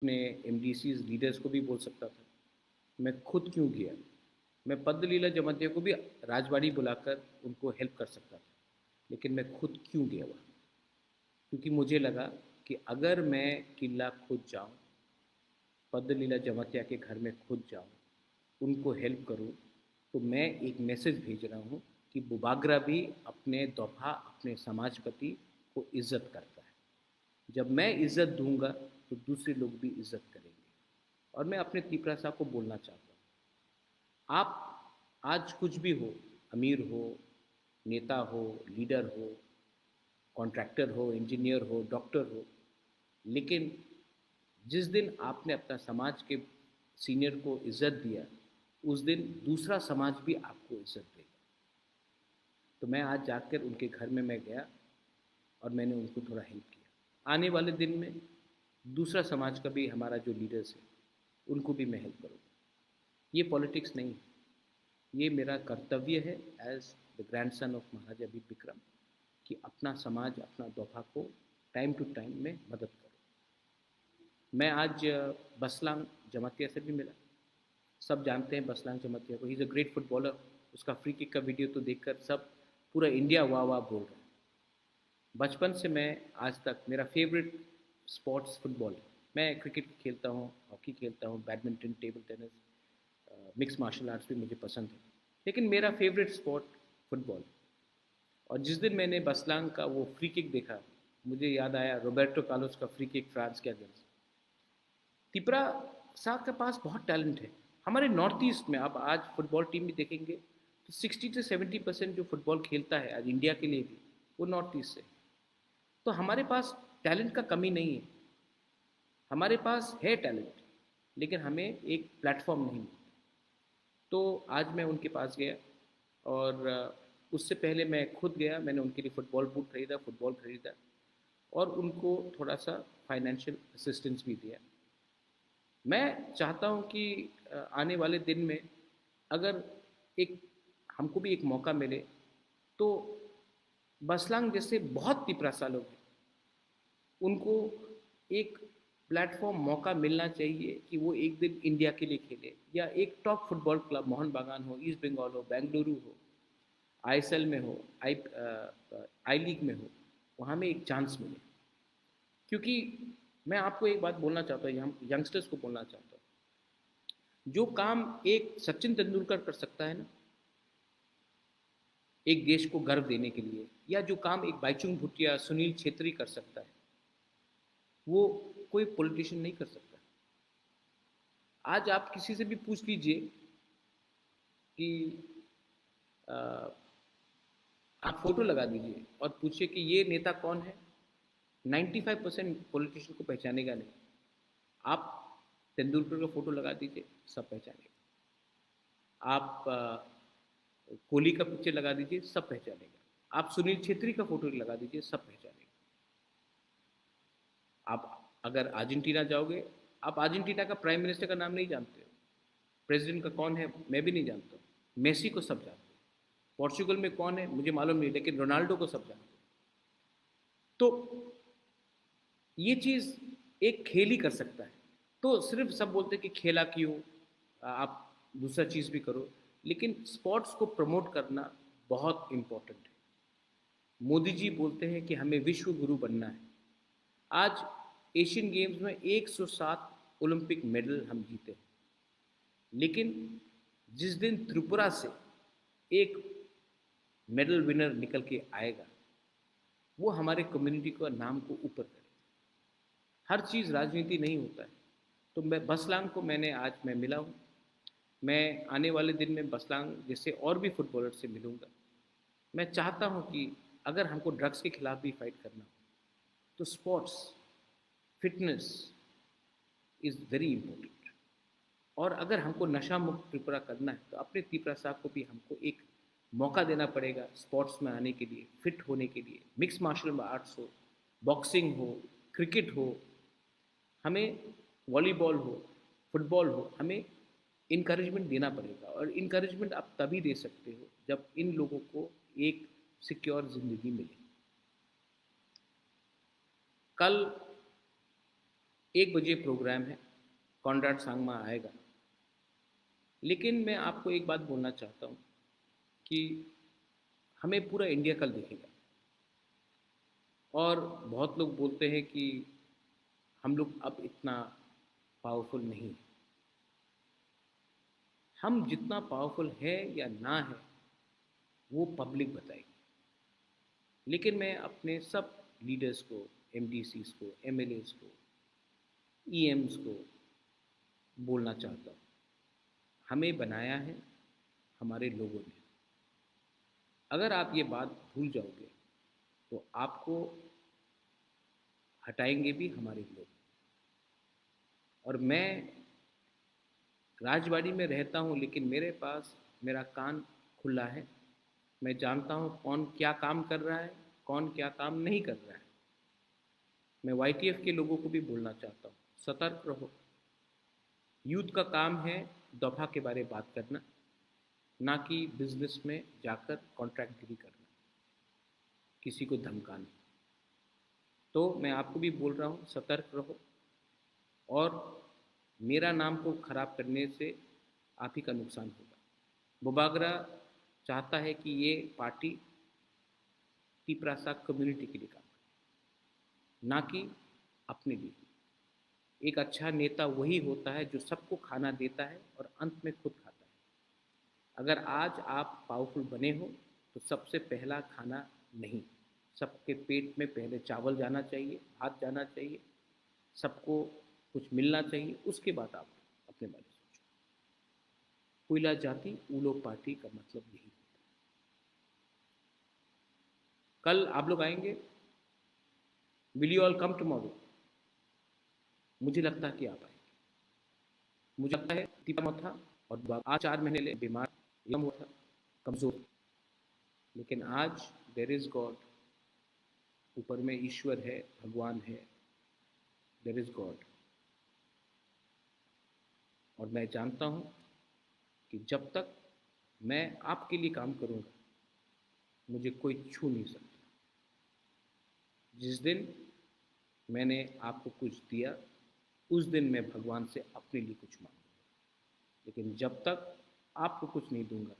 अपने एमडीसीज लीडर्स को भी बोल सकता था। मैं खुद क्यों गया? मैं पद्मलीला जमातिया को भी राजवाड़ी बुलाकर उनको हेल्प कर सकता था, लेकिन मैं खुद क्यों गया वहाँ? क्योंकि मुझे लगा कि अगर मैं किला खुद जाऊँ, पद्मलीला जमातिया के घर में खुद जाऊँ, उनको हेल्प करूँ, तो मैं एक मैसेज भेज रहा हूँ कि बुबागरा भी अपने दोफा, अपने समाजपति को इज़्ज़त करता है। जब मैं इज़्ज़त दूँगा, तो दूसरे लोग भी इज़्ज़त करेंगे। और मैं अपने तीपरा साहब को बोलना चाहता हूँ, आप आज कुछ भी हो, अमीर हो, नेता हो, लीडर हो, कॉन्ट्रैक्टर हो, इंजीनियर हो, डॉक्टर हो, लेकिन जिस दिन आपने अपना समाज के सीनियर को इज़्ज़त दिया, उस दिन दूसरा समाज भी आपको इज़्ज़त देगा। तो मैं आज जाकर उनके घर में मैं गया और मैंने उनको थोड़ा हेल्प किया। आने वाले दिन में दूसरा समाज का भी हमारा जो लीडर्स है, उनको भी मैं हेल्प करूँगा। ये पॉलिटिक्स नहीं है, ये मेरा कर्तव्य है as the grandson of Maharaja Bir Vikram कि अपना समाज, अपना दोफा को टाइम टू टाइम में मदद करूँ। मैं आज बसलांग जमातिया से भी मिला। सब जानते हैं बसलांग जमातिया को, he is a great footballer. उसका फ्री किक का वीडियो तो देखकर सब पूरा इंडिया वाह वाह बोल रहा है। बचपन से मैं आज तक मेरा फेवरेट स्पोर्ट्स फुटबॉल है। मैं क्रिकेट खेलता हूँ, हॉकी खेलता हूँ, badminton, table tennis, mix martial arts भी मुझे पसंद है। लेकिन मेरा फेवरेट स्पोर्ट फुटबॉल है। और जिस दिन मैंने बसलांग का वो फ्री किक देखा, मुझे याद आया रोबर्टो कार्लोस का फ्री किक फ्रांस के अगेंस्ट। तिपरा साहब के पास बहुत टैलेंट है। हमारे नॉर्थ ईस्ट में आप आज फुटबॉल टीम भी देखेंगे तो 60 से 70% जो फुटबॉल खेलता है आज इंडिया के लिए भी, वो नॉर्थ ईस्ट से। तो हमारे पास टैलेंट का कमी नहीं है, हमारे पास है टैलेंट, लेकिन हमें एक प्लेटफॉर्म नहीं मिलता। तो आज मैं उनके पास गया और उससे पहले मैं खुद गया, मैंने उनके लिए फ़ुटबॉल बूट खरीदा, फुटबॉल खरीदा और उनको थोड़ा-सा फाइनेंशियल असिस्टेंस भी दिया। मैं चाहता हूँ कि आने वाले दिन में अगर एक हमको भी एक मौका मिले, तो बसलांग जैसे बहुत तिपरासा लोग हैं, उनको एक प्लेटफ़ॉर्म मौका मिलना चाहिए कि वो एक दिन इंडिया के लिए खेले या एक टॉप फुटबॉल क्लब मोहन बागान हो, ईस्ट बंगाल हो, बेंगलुरु हो, आईएसएल में हो, आई लीग में हो, वहाँ में एक चांस मिले। क्योंकि मैं आपको एक बात बोलना चाहता हूँ, यंगस्टर्स को बोलना चाहता हूँ, जो काम एक सचिन तेंदुलकर कर सकता है ना, एक देश को गर्व देने के लिए, या जो काम एक बाईचुंग भूटिया, सुनील छेत्री कर सकता है, वो कोई पॉलिटिशियन नहीं कर सकता। आज आप किसी से भी पूछ लीजिए कि अ, आप फोटो लगा दीजिए और पूछिए कि ये नेता कौन है, 95% पॉलिटिशियन को पहचानेगा नहीं। आप तेंदुलकर का फोटो लगा दीजिए, सब पहचानेगा। आप कोहली का पिक्चर लगा दीजिए, सब पहचानेगा। आप सुनील छेत्री का फोटो लगा दीजिए, सब पहचानेगा। आप अगर अर्जेंटीना जाओगे, आप अर्जेंटीना का प्राइम मिनिस्टर का नाम नहीं जानते हो, प्रेसिडेंट का कौन है मैं भी नहीं जानता हूँ, मेसी को सब जानते हैं। पोर्चुगल में कौन है मुझे मालूम नहीं, लेकिन रोनाल्डो को सब जानते हैं। तो ये चीज़ एक खेल ही कर सकता है। तो सिर्फ सब बोलते हैं कि खेला क्यों, आप दूसरा चीज़ भी करो, लेकिन स्पोर्ट्स को प्रमोट करना बहुत इम्पोर्टेंट है। मोदी जी बोलते हैं कि हमें विश्व गुरु बनना है। आज एशियन गेम्स में 107 ओलंपिक मेडल हम जीते हैं, लेकिन जिस दिन त्रिपुरा से एक मेडल विनर निकल के आएगा, वो हमारे कम्युनिटी का नाम को ऊपर करेगा। हर चीज़ राजनीति नहीं होता है। तो मैं बसलांग को मैं मिला हूँ। मैं आने वाले दिन में बसलांग जैसे और भी फुटबॉलर से मिलूँगा। मैं चाहता हूँ कि अगर हमको ड्रग्स के खिलाफ भी फाइट करना हो, तो sports, fitness is very important. और अगर हमको नशा मुक्त त्रिपुरा करना है, तो अपने त्रिपुरा साहब को भी हमको एक मौका देना पड़ेगा स्पोर्ट्स में आने के लिए, फिट होने के लिए। मिक्स मार्शल आर्ट्स हो, बॉक्सिंग हो, क्रिकेट हो, हमें वॉलीबॉल हो, फुटबॉल हो, हमें इनकरेजमेंट देना पड़ेगा। और इनकरेजमेंट आप तभी दे सकते हो जब इन लोगों को एक सिक्योर ज़िंदगी मिले। कल 1 बजे प्रोग्राम है, कॉन्राड सांगमा आएगा। लेकिन मैं आपको एक बात बोलना चाहता हूँ कि हमें पूरा इंडिया कल दिखेगा। और बहुत लोग बोलते हैं कि हम लोग अब इतना पावरफुल नहीं है। हम जितना पावरफुल है या ना है वो पब्लिक बताएगी। लेकिन मैं अपने सब लीडर्स को, एमडीसीज को, एमएलएस को, ईएम्स को बोलना चाहता हूँ, हमें बनाया है हमारे लोगों ने। अगर आप ये बात भूल जाओगे तो आपको हटाएंगे भी हमारे लोग। और मैं राजवाड़ी में रहता हूँ, लेकिन मेरे पास मेरा कान खुला है। मैं जानता हूँ कौन क्या काम कर रहा है, कौन क्या काम नहीं कर रहा है। मैं वाईटीएफ के लोगों को भी बोलना चाहता हूँ, सतर्क रहो। यूथ का काम है दफा के बारे में बात करना, ना कि बिजनेस में जाकर कॉन्ट्रैक्टगिरी करना, किसी को धमकाना। तो मैं आपको भी बोल रहा हूँ, सतर्क रहो। और मेरा नाम को खराब करने से आप ही का नुकसान होगा। बुबागरा चाहता है कि ये पार्टी तिपरासा कम्युनिटी के लिए काम करे, ना कि अपने लिए। एक अच्छा नेता वही होता है जो सबको खाना देता है और अंत में खुद खाता है। अगर आज आप पावरफुल बने हो तो सबसे पहला खाना नहीं, सबके पेट में पहले चावल जाना चाहिए, भात जाना चाहिए, सबको कुछ मिलना चाहिए, उसके बाद आप अपने बारे में सोचो। कोयला जाति ऊलो पार्टी का मतलब यही होता है। कल आप लोग आएंगे, will you all come tomorrow? मुझे लगता है कि आप आएंगे। मुझे लगता है दीपा था और आज 4 महीने बीमार एकदम हुआ था, कमजोर। लेकिन आज देयर इज गॉड, ऊपर में ईश्वर है, भगवान है, देयर इज गॉड। और मैं जानता हूँ कि जब तक मैं आपके लिए काम करूँगा मुझे कोई छू नहीं सकता। जिस दिन मैंने आपको कुछ दिया उस दिन मैं भगवान से अपने लिए कुछ मांगूंगा, लेकिन जब तक आपको कुछ नहीं दूंगा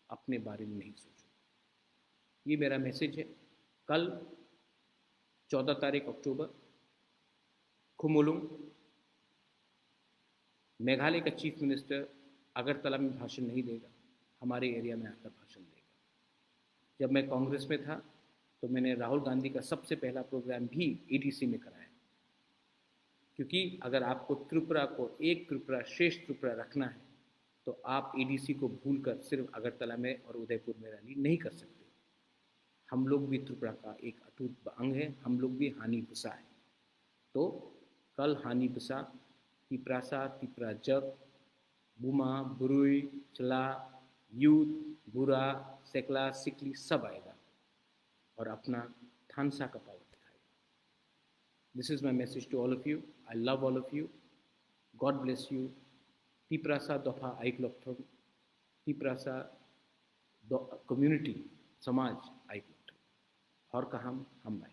अपने बारे में नहीं सोचूंगा। ये मेरा मैसेज है। कल 14 तारीख अक्टूबर खुमुलुंग, मेघालय का चीफ मिनिस्टर अगरतला में भाषण नहीं देगा, हमारे एरिया में आकर भाषण देगा। जब मैं कांग्रेस में था तो मैंने राहुल गांधी का सबसे पहला प्रोग्राम भी एडीसी में कराया, क्योंकि अगर आपको त्रिपुरा को एक त्रिपुरा श्रेष्ठ त्रिपुरा रखना है तो आप एडीसी को भूलकर सिर्फ अगरतला में और उदयपुर में रैली नहीं कर सकते। हम लोग भी त्रिपुरा का एक अटूट अंग है, हम लोग भी हानि बिसा है। तो कल हानि बिसा, तिपरासा, तिपरा जग, बुमा, बुरुई, चला, यूथ, बुरा, सेकला, सिकली सब आएगा और अपना थानसा का पावर दिखाएगा। This is my message to all of you. I love all of you. God bless you. तिपरासा दफा आइकलॉक्थम, तिपरासा कम्युनिटी समाज आइकलॉक्थम, और का हम भाई।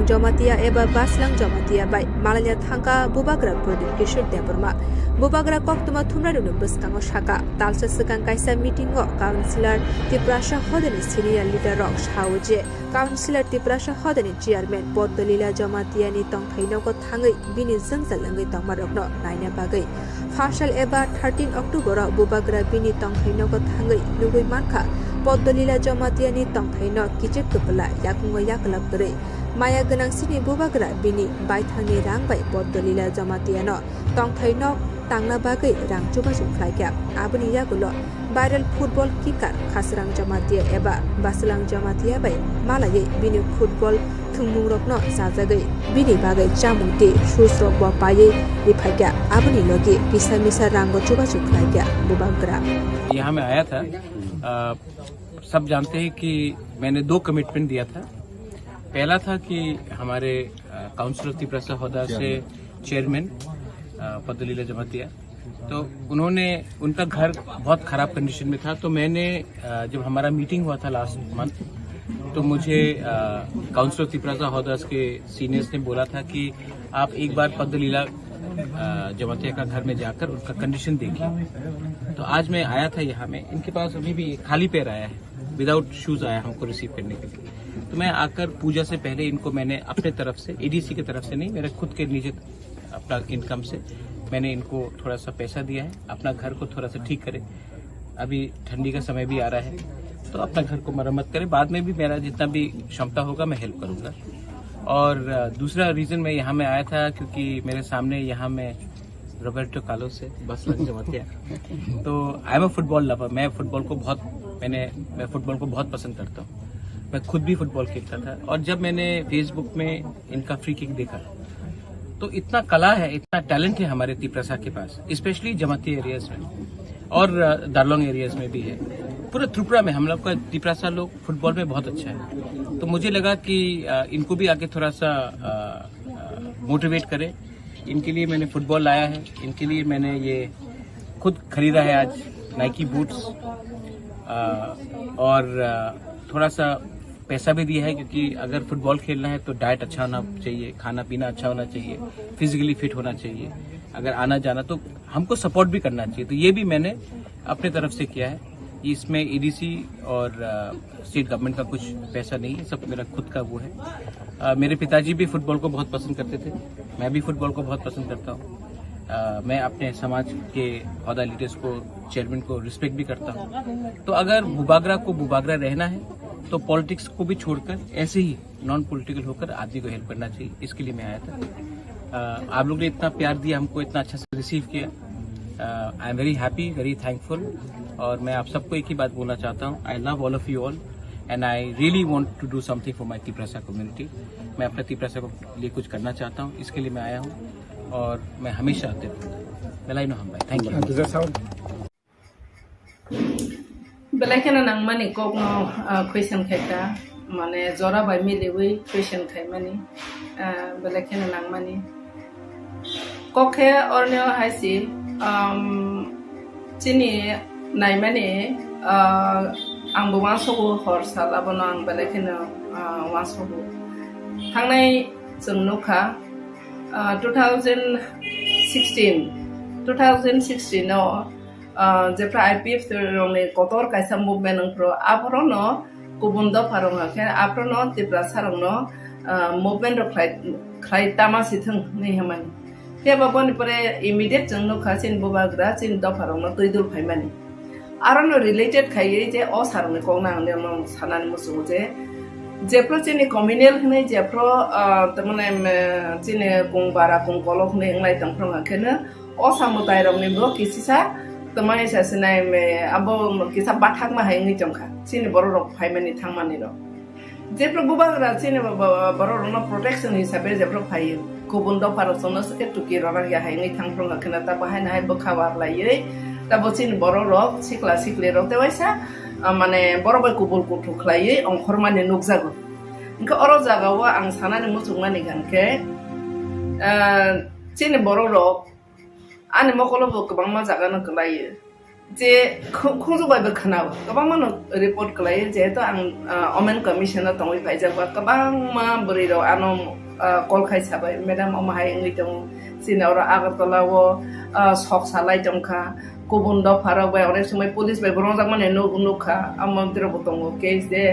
jamatia eba baslang jamatia bai malanya thangka bubagra prodin kishur deborma bubagra koktuma thumra runu buskango shaka talsa sekang kaisa meeting o councillor tiprasha hodeni senior leader rok shauje councillor tiprasha hodeni chairman poddolila jamatia ni tongthaino ko thangai bini jangjalangai tongmarokno naina bagai Fashal eba 13 October bubagra bini tongthaino ko thangai lugui mankha poddolila jamatia ni tongthaino kichik kupala yakunga yaklap dore maya ganang sini bubagra bini baithangni rangbai poddolila jamatia no tongthaino tangna bagai rang chuba sumkhlaikya abuni yagulo viral football kicker khasrang jamatia eba baslang jamatia bai malaye bini football thungmungrokno sajagai bini bagai chamungti susrok ba paye riphagya abuni logi pisa misa rango chuba sumkhlaikya bubagra यहाँ मैं आया था सब जानते हैं कि मैंने 2 commitment दिया था। पहला था कि हमारे काउंसिलर तिप्रसा होदा से चेयरमैन पद्दलीला जमातिया, तो उन्होंने उनका घर बहुत खराब कंडीशन में था। तो मैंने जब हमारा मीटिंग हुआ था लास्ट मंथ, तो मुझे काउंसिलर तिप्रसा होदास के सीनियर्स ने बोला था कि आप एक बार पद्दलीला जमातिया का घर में जाकर उनका कंडीशन देखिए। तो आज मैं आया था यहाँ में, इनके पास अभी भी खाली पैर आया है, विदाउट शूज आया हमको रिसीव करने के लिए। तो मैं आकर पूजा से पहले इनको मैंने अपने तरफ से, एडीसी की तरफ से नहीं, मेरे खुद के निजी अपना इनकम से मैंने इनको थोड़ा सा पैसा दिया है, अपना घर को थोड़ा सा ठीक करे। अभी ठंडी का समय भी आ रहा है, तो अपना घर को मरम्मत करे। बाद में भी मेरा जितना भी क्षमता होगा मैं हेल्प करूंगा। और दूसरा रीजन मैं यहाँ में आया था क्योंकि मेरे सामने यहाँ में रॉबर्टो कार्लोस से बसलंग जमातिया, तो I am a football lover. मैं फुटबॉल को बहुत पसंद करता हूँ। मैं खुद भी फुटबॉल खेलता था, और जब मैंने फेसबुक में इनका फ्री किक देखा तो इतना कला है, इतना टैलेंट है हमारे तिप्रसा के पास, स्पेशली जमाती एरियाज में और दार्लोंग एरियाज में भी है। पूरे त्रिपुरा में हम लोग का तिप्रसा लोग फुटबॉल में बहुत अच्छा है। तो मुझे लगा कि इनको भी आगे थोड़ा सा मोटिवेट करे। इनके लिए मैंने फुटबॉल लाया है, इनके लिए मैंने ये खुद खरीदा है आज नाइकी बूट्स, और थोड़ा सा पैसा भी दिया है क्योंकि अगर फुटबॉल खेलना है तो डाइट अच्छा होना चाहिए, खाना पीना अच्छा होना चाहिए, फिजिकली फिट होना चाहिए। अगर आना जाना तो हमको सपोर्ट भी करना चाहिए। तो ये भी मैंने अपने तरफ से किया है। इसमें एडीसी और स्टेट गवर्नमेंट का कुछ पैसा नहीं है, सब मेरा खुद का वो है। मेरे पिताजी भी फुटबॉल को बहुत पसंद करते थे, मैं भी फुटबॉल को बहुत पसंद करता हूँ। मैं अपने समाज के ओहदा लीडर्स को, चेयरमैन को रिस्पेक्ट भी करता हूँ। तो अगर बुबागरा को बुबागरा रहना है तो पॉलिटिक्स को भी छोड़कर ऐसे ही नॉन पॉलिटिकल होकर आदमी को हेल्प करना चाहिए। इसके लिए मैं आया था। आप लोग ने इतना प्यार दिया हमको, इतना अच्छा से रिसीव किया। I am very happy, very thankful. और मैं आप सबको एक ही बात बोलना चाहता हूँ, I love all of you all and I really want to do something for my Tiprasa community. मैं अपने तिप्रसा को लिए कुछ करना चाहता हूँ, इसके लिए मैं आया हूँ और मैं हमेशा आते रहूँगा। बेलाइनो हम भाई, थैंक यू। बेलाइखना नांगमानि कोकनो क्वेश्चन खायका माने जरा बाय मिलेवै क्वेश्चन खायमानि बेलाइखना नांगमानि कोखे orneo हायसि चिनि नायमानि आंबो वासोबो हर सालाबनो आं बेलाइखना वासोबो थांनाय जोंनुखा 2016 no जेफ्रा आईपीएफ रोंने कोतर कायसा मूवमेंट नंप्रो आपरोनो कुबुंदो फारोंगा के आपरोनो तिप्रसा रोंनो मूवमेंट रख्लाय तामासिथों नै हमानि के बाबोनि परे इमीडिएट जोंनो खासिन बुबाग्रा चिन दफारोंनो तैदुल फायमानि आरोनो रिलेटेड खायै जे ओ सारोंने कोंना आंने सानानि मुसुगो जे जेफ्रो चिनि कम्युनियल हनै जेफ्रो तमने चिनि कुंबारा कुंकलक नै इंलाय तंफ्रोंगा केनो ओ समुदाय रोंनि ब्रो किसिसा तमाय सासनाय मे आबो किसा बाथाक मा हायनि जंखा सिनि बरो रक फायमानि थांमानि र जेफ्रो बुबाग्रा सिनि बरो रनो प्रोटेक्शन हिसाबै जेफ्रो फायो गुबुन दफारसनो सके टुकि ररा या हायनि थांफ्रोंगा केना ता बाहायना हाय बखावार लायै ता बसिनि बरो रक सिक्ला सिक्ले रक तेवायसा माने बरो बाय गुबुल कुथु खलायै अंखरमानि नुकजागो इनका अरो जागाव आं सानानि मुसुंमानि गानके सिनि बरो रक आनि मकलबो गोबां मा जागानो गलायो जे खुंजुबायबो खोनाबो गोबां मानो रिपर्ट खालायो जिहेतु आं अमेन कमिशनाव दंबाय फायजाबा गोबां मा बोरै दं आनो कल खायसाबाय मेडाम अमाहाय ओङै दं सिनाव आगरतलाव सक सालाय दंखा गुबुन दफाराव बाय अनेक समय पुलिस बाय रंजाक माने नुखा आमद्रबो दङ केस दे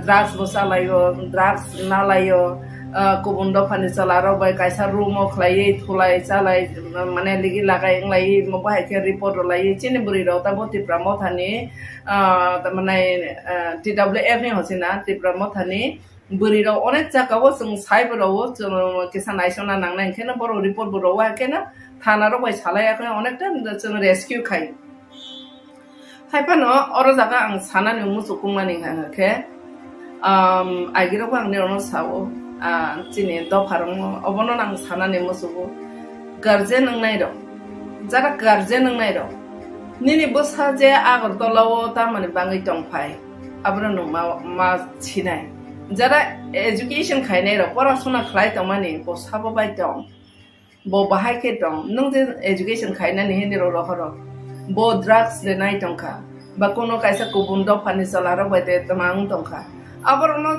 ड्राग्स बो सालायो ड्राग्स नालायो गुबुन दफानि चलाराव बाय कायसा रुमाव खलायै थुलाय चालाय माने लिगि लागाय लाय बाहाय के रिपोर्ट लाय चिनि बुरि रता बतिप्रा मथानि माने TWF नि हसिना तिप्रा मथानि बुरि राव अनेक जागाव जों साइबराव जों किसान नायसना नांनाय केन बर रिपोर्ट बरवा केन थानाराव बाय सालायाखै अनेकटा जों रेस्किउ खाय खायफानो अर जागा आं सानानि मुसुकुमानि हाके आगिराव आं नेरनो सावो चिनि दफारं अबनो नां सानानि मुसुकु गार्जेन नंनाय दं जारा गार्जेन नंनाय दं निनि बसा जे आगरतलाव तामाने बाङै दंफाय आब्रा नो मा छिनाय जारा एजुकेशन खायनाय दं परासुना खाय तमानि बसाबो बाय दं बो बाहाय के दं नों जे एजुकेशन खायनानि हिनिरो रहर बो ड्राग्स लेनाय दंखा बा कोनो कायसा गुबुन दफानि चलाराव बायदे तमां दंखा आबरनो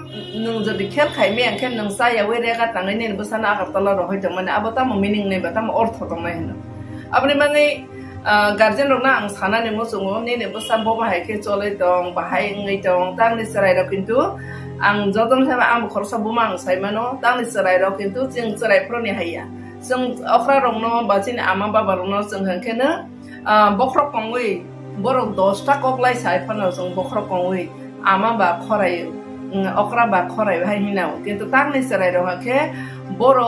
नों जदि खेल खायमे आंखे नों साया वेरेगा तांगैने बसाना आगरतला रहय दंमाने आबता मिनिं नै बता अर्थ दंनाय होनो आबनि माने गार्जेन रना आं सानानि मोसुङो नेने बसाबो बाहाय के चले दं बाहाय ngै दं तांनि सरायराव किन्तु आं जदन थाबा आं खरसा बुमा आं सायमानो तांनि सरायराव किन्तु जों सरायफ्रनि हाया जों अख्रा रंनो बासिन आमा बाबा रंनो जों हखेनो बख्र कंगै बर 10 टा कगलाय सायफानो जों बख्र कंगै आमा बा खरायो अख्रा बा खराय भाई हिनाव किन्तु तांनि सरायराव हखे बर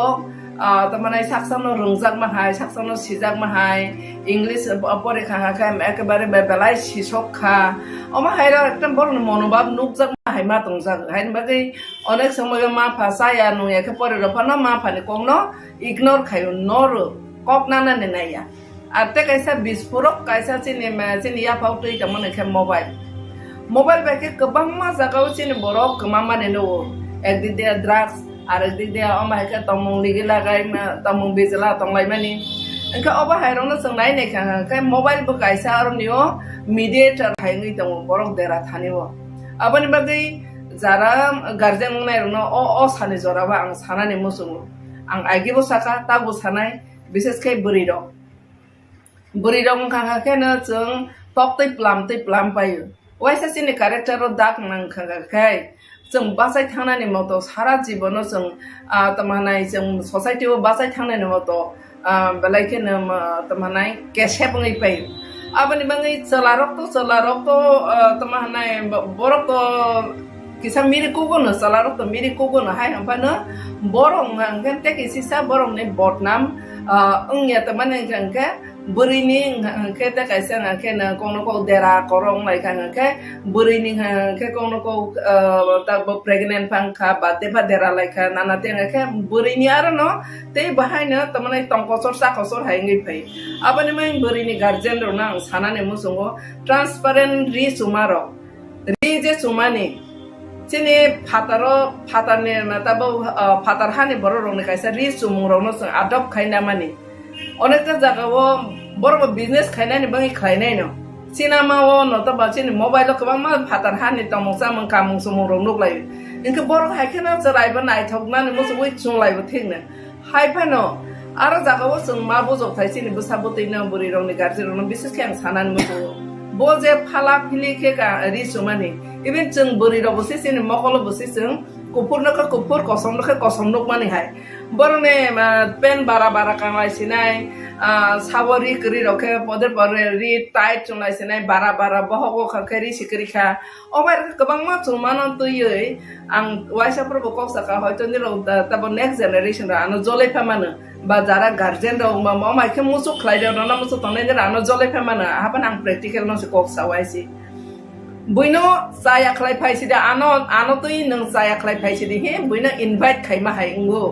तमाने साक्सानो रंजाक माहाय साक्सानो सिजाक माहाय इंग्लिश परीक्षा हाके एकेबारे बेलाय सिसखा अमा हायरा एकदम बर मनोभाब नुकजाक माहाय मा दंजाक हायन बागै अनेक समय मा फासाया नु एके परिरफानो मा फानि कोंनो इग्नोर खायो नोर ककनाना ने नाया आते कैसा बिस्फोरक कैसा चिनि या फाउटै तमने के मोबाइल बाके गोबां मा जागाव चिनि बरक गोमा माने नो एकदिन दे ड्राग्स आरो एकदिन दे अमाय के तमं लिगि लागाय तमं बेजला तंलाय माने इनका अबा हायरनो जों नायनाय का मोबाइल बो कैसा आरो नियो मीडिएटर हायङै दङ बरक देरा थानिवो आबनि बागै जारा गार्जेन नायरनो अ सानि जराबा आं सानानि मोसुङो आं आगिबो साका ताबो सानाय बिसेसकै बुरि दं खाखाकेनो जों तक्तै प्लाम पायो वैसा चिनि कैरेक्टर दाग नांखाखाय जों बासाय थांनानि मतो सारा जीवनो जों तमानाय जों सोसाइटियाव बासाय थांनानि मतो बेलायकेनो तमानाय केसेबङै पायो आबनि बाङै चलारक तो तमानाय बरक किसा मिरि कोगोनो चलारक तो मिरि कोगोनो हाय हमफानो बरं हांगेन तेकिसिसा बरं ने बदनाम अंया तमाने हांके बुरिनि हांके ते कैसा हांके न कोनो को देरा करं लाइक हांके बुरिनि हांके कोनो को तब प्रेग्नेंट फांखा बाते बा देरा लाइक नाना ते हांके बुरिनि आरो न ते बाहायनो तमाने तंकसर साखसर हायङै फै आबनि मै बुरिनि गार्जेन रना आं सानाने मुसुङो ट्रान्सपारेंट रि सुमारो रि जे सुमानि चिनि फातारनि ताबो फातार हानि बर रंनि कैसा रि सुमुरनो जों आदब खायना मानि अनेकटा जागाव बरबो बिजनेस खायनानि बाङै खायनाय न सिनेमाव नतबा चिनि मोबाइल गोबां मा फातार हानि तमसा मन कामुं सुमुर नुगलाय इनके बर हायखेना जरायबो नायथगनानि मोसो वइ चुंलायबो थिगनो हायफानो आरो जागाव जों मा बजबथाय चिनि बसाबोतैनो बुरि रंनि गार्जेन रंनो बिसेसकै आं सानानि मोसो बो जे फाला फिलि के रि सुमानि इभेन जों बुरि रबसे चिनि मकल बसे जों कुपुरनोखो कुपुर कसमनोखो कसमनुक मानि हाय बरने पेन बारा कांलायसिनाय सावरी करि रखे पदे परे रि टाइट चुंलायसिनाय बारा बहगो खखेरि सिकरिखा ओबार गोबां मा चुमानो तुयै आं वाइसाफोरबो कक्साका हयतो निरो तब नेक्स्ट जेनेरेशन आनो जलेफा मानो बा जारा गार्जेन दं मा माइखे मुसु खलायदो ना मुसु तने आनो जलेफा मानो हाबन आं प्रेक्टिकल नसे कक्सा वाइसि बुइनो साया खलाय फाइसि दा आनो तुय नों साया खलाय फाइसि दि हे बुइनो इनभाइट खायमा हायंगो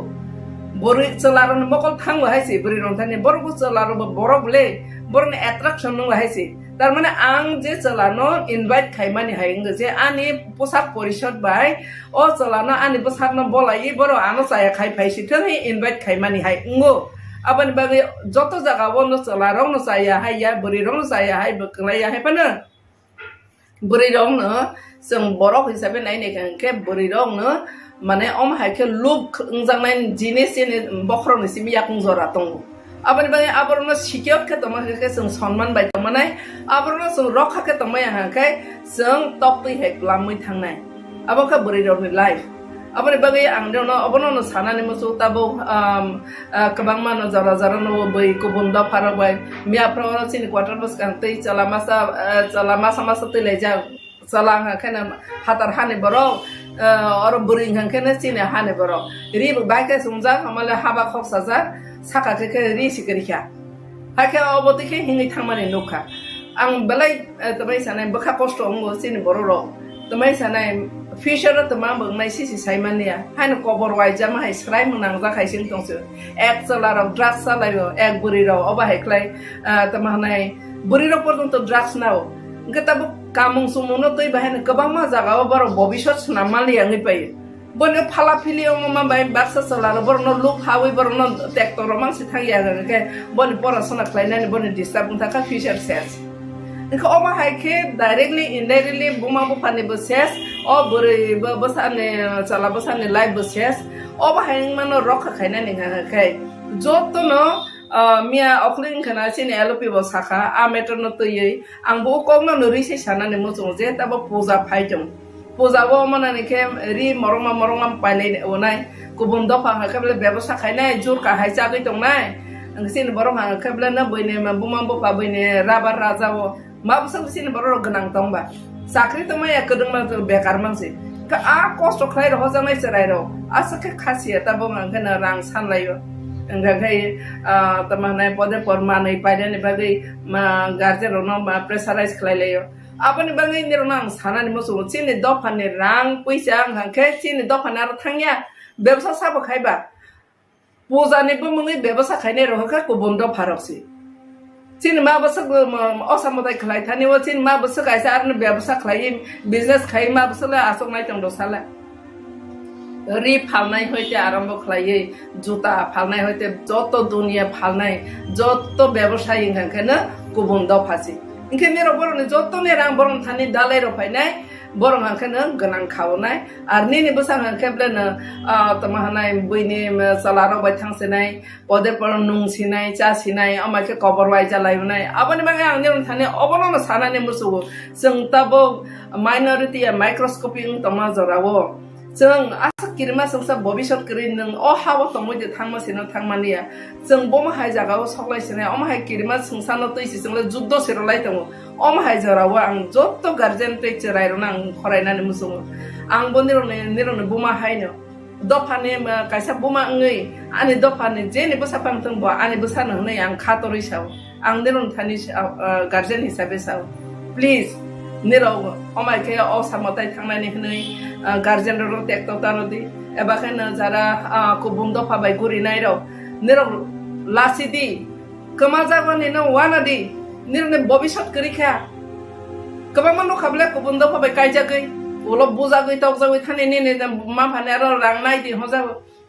बोरै चलारन मकल थांबो हायसि बोरै रंथानि बरबो चलारबो बरबले बरने एट्राक्शन नं हायसि तार माने आं जे चलानो इनभाइट खायमानि हायंगो जे आनि पोसाक परिषद बाय ओ चलानो आनि पोसाकनो बोलायि बरो आनो साया खाय फाइसि थै invite खायमानि हायंगो abani bagi joto jaga wono celarong no saya hai ya berirong saya hai bekelaya hai pana berirong no seng borok hisabe nai ne kan ke berirong no mane hai ke loop ungjang nai jinis ini bokrong ni simi yakung zora tong abani bagi aborno sikiot ke toma ke seng sonman bai toma nai aborno seng rokha ke toma ya ke seng tokti he lamui thang nai aboka berirong ni life abani bagi ang dono abono no sana ni musu tabo kabang mano zara zara no bai kubunda phara bai mia pro sin quarter bus kan tei chala masa te leja chala khana hatar hane baro or buring han khana sin hane baro ri bai ka sumja hamala haba khok saja saka ke ri sikriya hake oboti ke hingi thangmani nokha ang belai tabai sanai bakha kosto ngo sin boro ro tamai sanai future tama bang nai sisi saimania haino kobor wai jama hai skrai munang za khai sing tongse ek salar drugs salayo ek buriro oba hai klai tama nai buriro portonto drugs nao ngata kamung sumuno toi bahen kabang ma jaga baro bobishot namali angi pai bono phala filio ma bai baksa salar borno look hawi borno tektor mang sithang ya ke bon porasona klainani bon disturb untaka future sense Ika oma haike directly indirectly buma bupani boses o buri basane chala basane live boses oba haing mano rokha khaina ninga kai joto no mia okling khana sine LP bosakha a meter no toyi angbo kongno nuri se sana ne musu je tabo puja phaijong puja bo mana ne ke ri moroma paile onai kubun do pha khable byabasa khaina jur ka haisa goi tong nai angsin borong ha khable na boine buma bo pa boine rabar raja bo mabusang sini baru genang tongba sakri tong maya kedeng mang bekar mang sih ke a kosto klai ro hozang nai serai ro asa ke khasiat abo mang kena rang san layo enggak kai tamah nai pode porma nai pada ni bagai ma garje ro no ma pressurize klai layo apa ni bagai ni ro nang sana ni musu sini dopan ni rang puisa ang ke sini dopan ar thangya ব্যবসা sabo khai ba puja ni bu mungi ব্যবসা khai ne ro ka ko bondo pharoksi Chin ma basa osamodai khlai thani wo chin ma basa kaisa arne byabsa khlai business khai ma basa la asok nai tong dosala ri phalnai hoite arambho khlai juta phalnai hoite joto dunia phalnai joto byabsai ingkhana kubun do phasi ingkhane ro borone joto ne rang boron thani dalai ro phainai borong angkhana ganang khawnai arni ni basa angkheblen tamahanai buini salaro bai thangsenai pode por nung sinai cha sinai amake cover wai jalaiunai abani bangai angni thane obono sanane musu jeng tabo minority microscopy tama jorawo jeng asa kirma sangsa bobishot krin nang o hawo tongmoi de thangma sino thangmania jeng bom hai jagao soklai sinai om hai kirma sangsa no toisi jengla juddo serolai tongo om hai jorawo ang jotto guardian te cherai ro nang khorainani musu ang boniro ne buma haino dopane kaisa buma ngai ani dopane je ne basa pamtang bo ani basa nang nei ang khatori saw ang neron thani guardian hisabe saw please nero omai ke o samotai thangnani hnei guardian ro tekto tanodi eba khana jara kubum dopa bai guri nai ro nero lasidi kamaja bani no wanadi nero ne bobishot kri kha kabang mano khable kubum dopa bai kaija gai ulo buja goi tok jagoi thani ne ma phane aro rang nai di hoja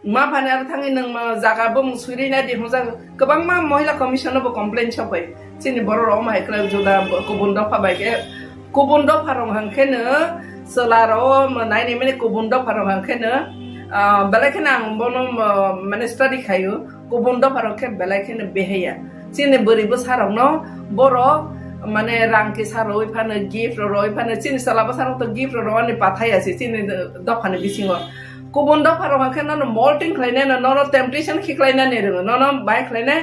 ma phane aro thangi nang ma jaga bom suri na di hoja kabang ma mohila commission bo complaint chopai chini boro ro ma hekla joda kubun do phabai ke kubun do pharong hangkhene selaro nai ni mene kubun do pharong hangkhene belakhena ang bono mane study khayo kubun do pharong ke belakhene beheya chini bori bo sarong no boro মানে রাংকে সার ওই ফানে gift রই ফানে চিনি সালাবা সার তো gift রওয়ানি পাঠাই আছে চিনি দফানে বিসিং কুবন দফার মাখে ন মল্টিং খাইনে ন ন টেম্পটেশন খিকলাইনা নে রং ন ন বাই খাইনে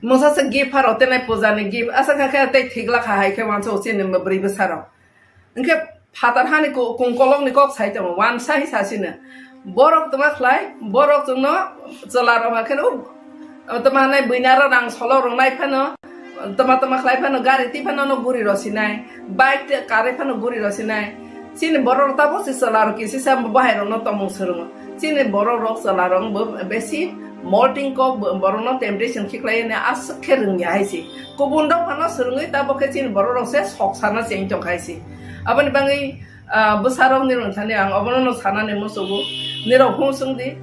মোসাসে গিফট আর অতে নাই পূজানি গিফট আসা খাখে তে ঠিকলা খাহাই খে মানছো চিনি ব্রি বসার ইনকে ফাতার হানি কুংকলং নি কক সাইতে ওয়ান সাই সাসিনে বরক তোমা খলাই বরক জন্য চলার মাখে তোমা নাই বইনার রাং সলো রংনাই ফানো tama khlai phano gari ti phano no guri rosinai bike kare phano guri rosinai chini boror ta bosi salar ki sisa bahero no tomong serung chini boror rok salarong besi molting ko boror no temptation khiklai ne as kherung ya haisi kubun do phano serungi ta boke chini boror rok se soksana cheng chong khaisi abani bangi busarong nirun thani ang abono no sana ne musugu niro husung di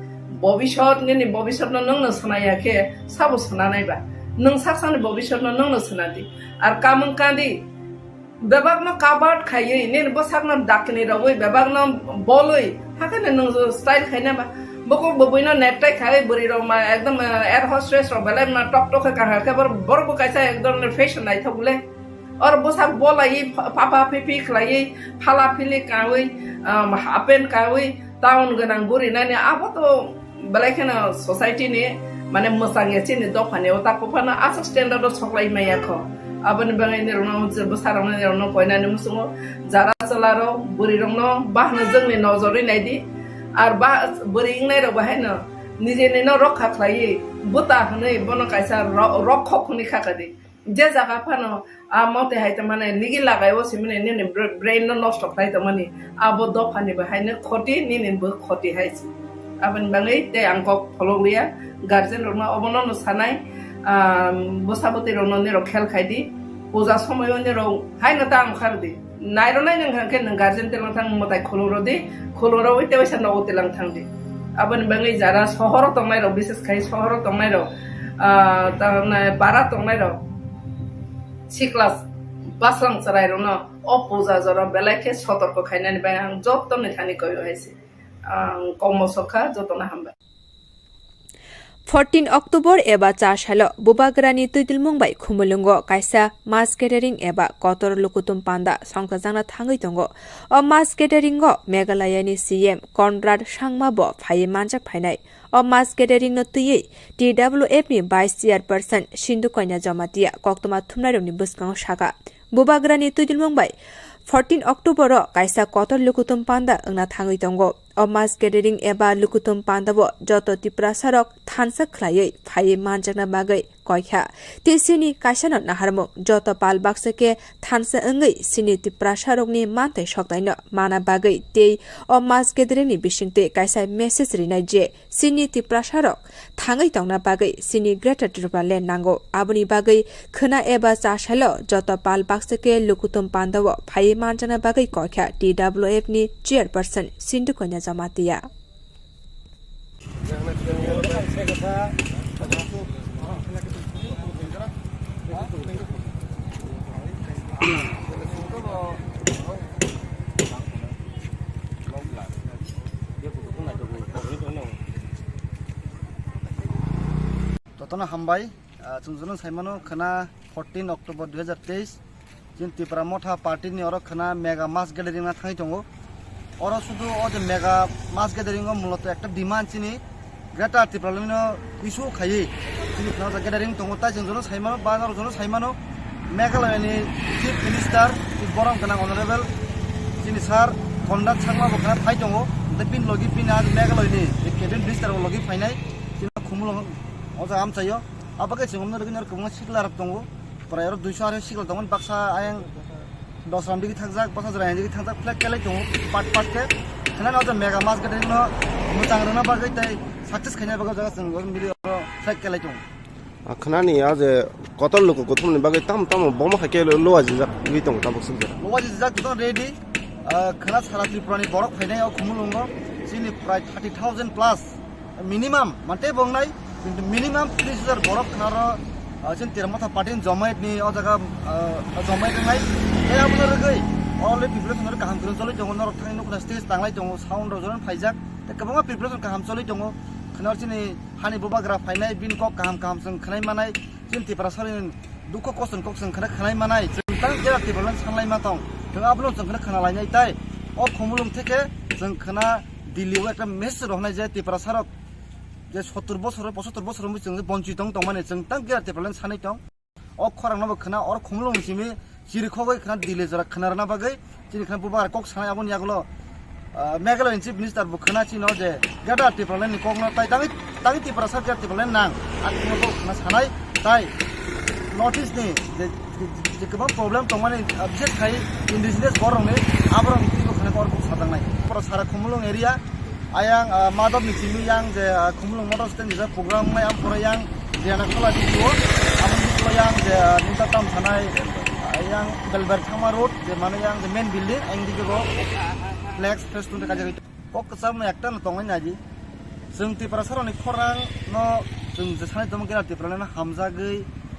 भबिष्यत नि भबिष्यत नोंनो सनायाखे साबो सनानायबा नों सासानि भबिष्यत नोंनो Sanadi are कामन कादि बेबागनो काबार्ड खायै ने बसागनो दाकनि रवै बेबागनो बलै हाकने नों style खायनाबा बको बबैनो नेकटाइ खाय बोरि रमा एकदम एयर होस्टेस र बेले ना टक टक का के बरबो कायसा एकदम फैशन नाइ थबले और बसा बोलाई पापा पिपि खलायै फाला फिलि कावै हापेन कावै टाउन गनां बुरि नानि आबो तो बेलेखना सोसाइटी नि माने मोसाङे चिनि दफाने ओ तापफाना आसा स्टैंडर्ड सकलाइ मायाखो आबन बाङै ने रनो बसारनो ने रनो कोइनानि मुसुङो जारा चलारो बुरि रनो बाहनो जोंनि नजरै नायदि आर बा बुरि इंनाय र बाहायनो निजेनि न रखा खलायै बुता हनै बन कायसा रखखनि खाकादि जे जागा फानो आ मते हायत माने निगि लागायो सिमने ने ब्रेन न नष्ट खाय त माने आबो दफानि बाहायनो खति निनि बो खति हायसि आबन बाङै ते आंको फलोलिया गार्जेन रनो अबनो न सानाय बसाबते रनो ने खेल खायदि पूजा समय ने रो हायनो ता आंखारदि नायरो नाय नों के नों गार्जेन ते थां मताय खलोरदि खलोरो वैते वैसा न ओते लां थांदि आबन बाङै जारा सहर तंनाय रो विशेष खाय सहर तंनाय रो ता बारा तंनाय रो सिक्लास बासलां सराय रो न अ पूजा जरा बेलाखे सतर्क खायनानि बाय आं जतने थानि कयो हायसि कमसखा जतना हामबाय 14 अक्टोबर एबा 4 साल बुबाग्रानि तुइदिलमुंबाय खुमुलुंगो कायसा मास गेदारिं एबा कतर लुकुतुम पान्दा संख्राजांना थाङै दंगो अ मास गेदारिंगो मेघालयनि सीएम कनराड सांमाबो फायै मानजाक फायनाय अ मास गेदारिं न तुयै टीडब्ल्यूएफ नि भाइस चेयारपर्सन सिन्धु कन्या जमातिया कक्तमा थुमनायरनि बसकांग सागा बुबाग्रानि तुइदिलमुंबाय 14 अक्टोबर कायसा कतर लुकुतुम पान्दा अंगना थाङै दंगो अ मास गेदारिं एबा लुकुतुम पान्दाबो जत तिप्रा सरक थानसा खलायै फायै मानजाकना बागै कयखा तेसिनि कायसान नाहारमु जत पाल बाक्सके थानसा अंगै सिनि तिप्रा सरकनि मानथै सकताइन माना बागै तेई अ मास गेदारिंनि बिसिंते कायसा मेसेज रिनाय जे सिनि तिप्रा सरक थाङै तंना बागै सिनि ग्रेटर त्रिपुरा ल्यान्ड नांगौ आबुनि बागै खोना एबा चासाल जत पाल बाक्सके लुकुतुम पान्दाबो फायै मानजाकना बागै कयखा टीडब्ल्यूएफ नि चेयरपर्सन सिन्धु कन्या जमातिया ततना हामबाय जोंजों साइमानो खाना 14 अक्टोबर 2023 जिन त्रिपुरा मथा पार्टी नि और खाना मेगा मास गैदरिंग ना थाङै दङ और शुद्ध ओ जे मेगा मास गैदरिंग मूलत एक डिमांड चिनि ग्रेटर त्रिपुरानो इशू खायै चिनि खाना गैदरिंग दङ ता जोंजों साइमानो बाजार जों साइमानो मेघालयनि चीफ मिनिस्टार बरं गोनां अनरेबल चिनि सार कनराड सांमाबो खाना फाइ दङ दा पिन लगी पिन आज मेघालयनि केबिनेट मिनिस्टार लगी फाइनाय चिनि खुमुल अजा आम चाहियो आबाके जोंनो रगन कुमा सिगलार दङ प्राय 200 आरो सिगल दङ बाक्सा आयं दसराम दिगि थांजाक बाक्सा जराय दिगि थांजाक फ्लेक केले दङ पार्ट पार्ट के खाना अजा मेगा मास गैदरिंग न मोजां रना बागै ताय सक्सेस खायना बागै जागा जों मिडिया फ्लेक केले दङ खानानि आज कतल लोक गथुमनि बागै ताम ताम बमा खाके लोवाजि जाक गि दङ ताबक सुजर लोवाजि जाक तो रेडी खाना सारा त्रिपुरानि बरक फायनायाव खुमुलुंगो सिनि प्राय 30,000 प्लस मिनिमाम माते बंनाय किन्तु मिनिमाम 30,000 बरक खानार जों तिरमथा पार्टीनि जमायतनि अ जागा जमायतनाय ए आबुन रगै अलरेडी प्रिपरेसन गाहाम चलै दङ नर थांनो कुना स्टेज तांलाय दङ साउन्ड रजन फाइजाक ते गोबां प्रिपरेसन गाहाम चलै दङ खनार चिनि हानि बुबाग्रा फाइनाय बिन कक गाहाम गाहाम जों खनाय मानाय जों तिप्रा सरिन दुख कसन कक जों खनाय मानाय जों तां जेरा तिब्रान सानलाय मा दं जों आबुन जों खना लायनाय ताय अ खमुलुम थेके जों खना दिल्लीआव एक मेसेज रहनाय जे तिप्रा सरक जे 70 बছর 75 বছর जों बन्चित दं माने जों तां जेरा तिब्रान सानै दं अ खरांनाबो खना अर खमुलुम सिमि जिरिखगै खना दिल्ली जरा खनारना बागै जों खना बुबाग्रा कक सानाय आबुन यागलो मेघालयनि चिफ मिनिस्टार बुखना चिनो जे गेदा त्रिपुरानि कगना ताय तांgi त्रिपुरा सरकार त्रिपुरानि नां आथिङाव खना सानाय ताय नर्थ इस्टनि जे गोबां प्रब्लेम दं माने बिसेस खाय इन्डिजिनियास बरंनि आबरं तिबो खना करबो सादांनाय पर सारा खुमुलुं एरिया आयां मादब निसिमि यां जे खुमुलुं मदर स्टेन जे प्रग्राम मै आम फरायां जेना खला दियो आबुन फरायां जे निताताम सानाय आयां बेलबर थामा रोड जे माने यां जे मेन बिल्डिं आं दिगो फ्लेक्स फेस्टुन का जगह कक सामने एकटा न तंगाय नाजी जों त्रिपुरा सारनि खरां न जों जे सानै दम गेरा त्रिपुरा ना हामजागै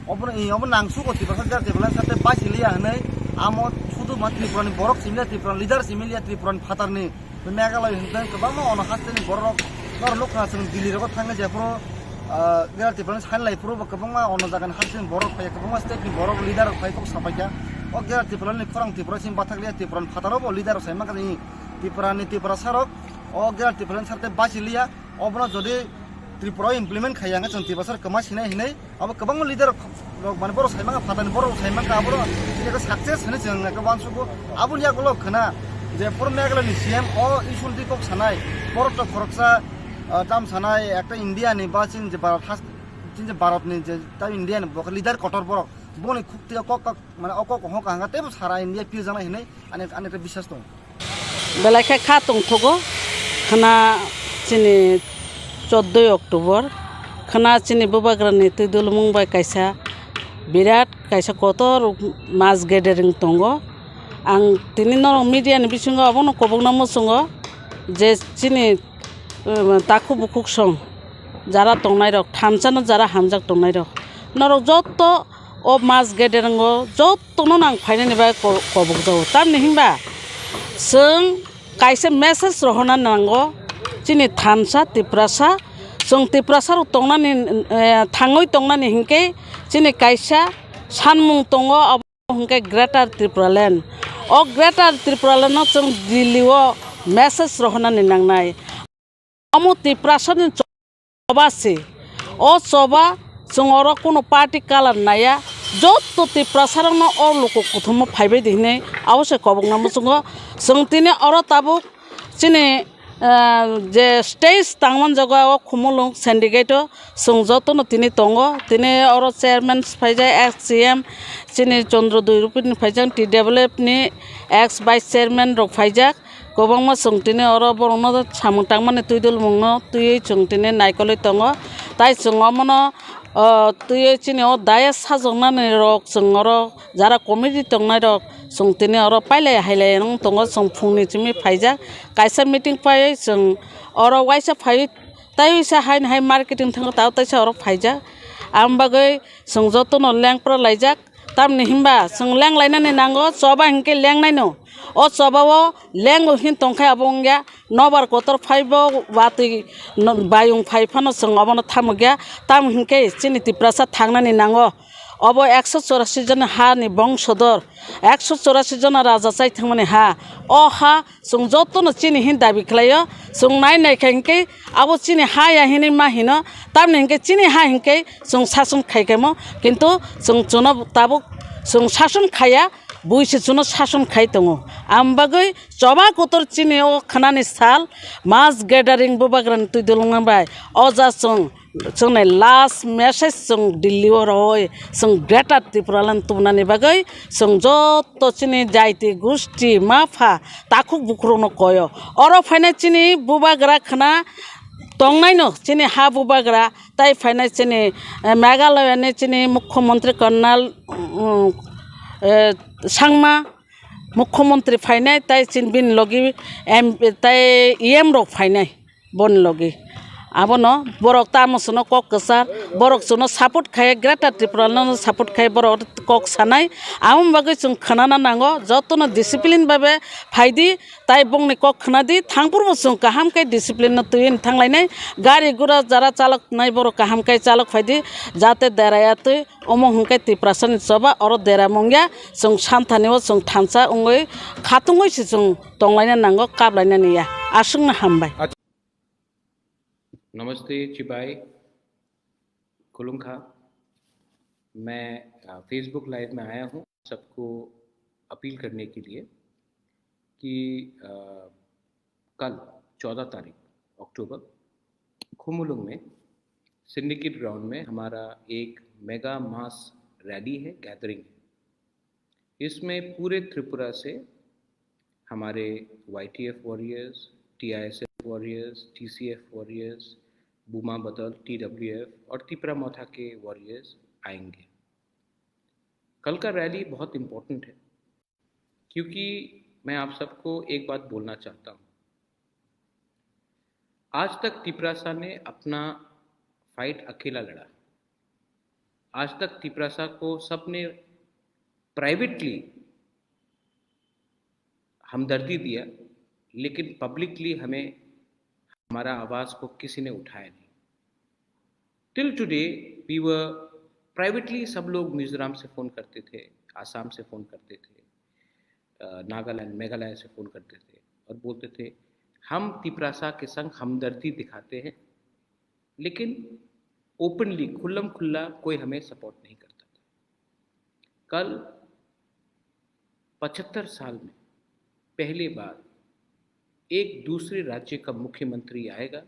अब नांसुगो त्रिपुरा गेरा त्रिपुरा साथे बासिलिया हनै आमो सुदु मा त्रिपुरानि बरक सिमिलिया त्रिपुरा लिडार सिमिलिया त्रिपुरानि फातारनि मेघालय होनदों गोबां अन हास्टेनि बरक नर लोकना जों दिल्ली रग थाङो जेफ्रो गेरा त्रिपुरानि सानलाइफ्रो गोबां मा अन जागोन हास्टेनि बरक फाय गोबां मा स्टेटनि बरक लिडार फाय को साफाया ओ गेरा त्रिपुरानि खरां त्रिपुरा सिम बाथागलिया त्रिपुरानि फाताराव लिडार साय माखानि त्रिपुरा सारक ओ गेरा त्रिपुरानि साथे बासिलिया अबना जदि त्रिपुरा इमप्लिमेंट खायांगा जों त्रिपुरा सार कमा सिनाय हिनै अब गोबां लिडार माने बर सायमांगा फातानि बर सायमांगा आबर जेको सक्सेस होनो जों गोबां सुबु आबुन यागल खना जे फर मेघालयनि सीएम ओ इशुलदि कक सानाय बरत खरकसा दाम सानाय একটা ইন্ডিয়ানি বা চিন যে ভারতनि যে তা ইন্ডিয়ান বক লিডার কটর বরক বনি খুক্তি কক মানে অকক হক হাঙ্গাতে সারা ইন্ডিয়া পি জানা হিनै আনেকটা বিশ্বাস দं বেলাকে খাতং থগো খানা চিনি 14 অক্টোবর খানা চিনি বুবাগ্রানি তুইদুল মুंबाइ কাইসা বিরাট কাইসা কতর মাস গেদারিং দङ आं दिनै नर मिडियानि बिथिङाव अबनो कबंना मसुङो जे चिनि ताखु बुकुक सं जारा दंनाय रक थामसानो जारा हामजाक दंनाय रक नरक जत्त ओ मास गेदेरंगो जत्तनो नां फाइनानि बा कबक जाव तामनि हिंबा जों काइसे मेसेज रहना नांगो चिनि थामसा तिप्रासा जों तिप्रासा दंनानि थाङै दंनानि हिंके चिनि काइसा सानमुं दङ हिंके ग्रेटार त्रिपुरालेण्ड ओ ग्रेटार त्रिपुरालेण्ड जों दिल्लीआव मेसेज रहनानि नांनाय अमु त्रिपुरासानि चबासि ओ चबा जों अर कोनो पार्टी कालार नाया जत्त त्रिपुरासारनो ओ लोक कुथुम फाइबाय दिनै आवश्यक कबंना मसुङो जों तिने अर ताबुक चिनि जे स्टेज तांमान जगाव खुमुलुं सिन्डिकेट जों जत्तनो तिनि दङ तिनि अर चेयारमेन फाइजा एक्स सीएम चिनि चन्द्र दुइरुपिनि फाइजा टीडब्ल्यूएफनि एक्स वाइस चेयारमेन रक फाइजा गोबां मा जों तिनि अर बरनो सामु तांमाने तुइदुल मुंनो तुइ जों तिनि नायकलै दङ ताइ जों अमनो तुइ चिनि अ दाय साजंनानै रक जों अर जारा कमिटि दंनाय रक जों तिनि अर पाइलाय हाइलाय नों दङ जों फुंनि चिमि फाइजा काइसा मिटिं फाय जों अर वाइसा फाय ताइसा हाइन हाइ मार्केटिं थांग ताव ताइसा अर फाइजा आमबागै जों जतनो लेंप्र लाइजाक तामनि हिंबा जों लें लायनानै नांगो चबा हिंके लें नायनो ओ चबाव लें हिन तंखाय अबंग्या नबार कतर फाइबो वाति बायुं फाइफानो जों अबनो थामग्या ताम हिंके चिनि त्रिपुरासा थांनानै नांगो अब 184 जन हानि बंशधर 184 जन राजा चाइ थांमाने हा ओ हा जों जतनो चिनि हिन दाबि खालायो जों नाय हिंके अब चिनि हा या हिनि मा हिनो तामनि हिंके चिनि हा हिंके जों शासन खाइकेमो किन्तु जों चुनो ताबुक जों शासन खाया बुइसे चुनो शासन खाइ दङ आमबागै चबा कतर चिनि ओ खानानि साल मास गेदारिं बुबाग्रान तुइदुलंबाय अजा जोंने लास्ट मेसेज जों दिल्ली रय जों ग्रेटार त्रिपुरालेण्ड तुमनानि बागै जों जत्त चिनि जायति गुस्टि माफा ताखु बुख्रुनो कयो अर फाइनाय चिनि बुबाग्रा खाना दंनायनो चिनि हा बुबाग्रा ताइ फाइनाय चिनि मेघालयनि चिनि मुख्यमंत्री कर्नाल सांमा मुख्यमंत्री फाइनाय ताइ चिन बिन लगी एम ताइ एम रक फाइनाय बन लगी आबनो बरक तामसनो कक कसार बरक सुनो सपोर्ट खाय ग्रेटार त्रिपुरालेण्ड सपोर्ट खाय बरक कक सानाय आम बागै जों खोनाना नांगो जतनो डिसिप्लिन बाबे फाइदि ताइ बंनि कक खोनादि थांपुरबो जों काहामकै डिसिप्लिन तुइन थांलायनाय गारि गुरा जारा चालक नाय बरक काहामकै चालक फाइदि जाते देरायातै अमो हंकै त्रिपुरासानि सबा अर देरा मंग्या जों सानथानिव जों थांसा उंगै खातुंगैसो जों दंलायना नांगो काबलायना निया आसुंना हामबाय नमस्ते चिबाई खुलुंखा मैं फेसबुक लाइव में आया हूँ सबको अपील करने के लिए कि कल 14 तारीख अक्टूबर खुमुलुंग में सिंडिकेट ग्राउंड में हमारा एक मेगा मास रैली है, गैदरिंग है। इसमें पूरे त्रिपुरा से हमारे YTF warriors, TISF warriors, TCF warriors, बूमा बदल, TWF और तिपरा मोथा के वॉरियर्स आएंगे। कल का रैली बहुत इम्पोर्टेंट है क्योंकि मैं आप सबको एक बात बोलना चाहता हूँ। आज तक तिपरासा ने अपना फाइट अकेला लड़ा। आज तक तिपरासा को सबने प्राइवेटली हमदर्दी दिया, लेकिन पब्लिकली हमें हमारा आवाज़ को किसी ने उठाया नहीं। Till today we were privately, सब लोग मिजोरम से फ़ोन करते थे, आसाम से फ़ोन करते थे, नागालैंड मेघालय से फ़ोन करते थे और बोलते थे हम तिपरासा के संग हमदर्दी दिखाते हैं, लेकिन ओपनली खुल्लम खुल्ला कोई हमें सपोर्ट नहीं करता था। कल 75 साल में पहली बार एक दूसरे राज्य का मुख्यमंत्री आएगा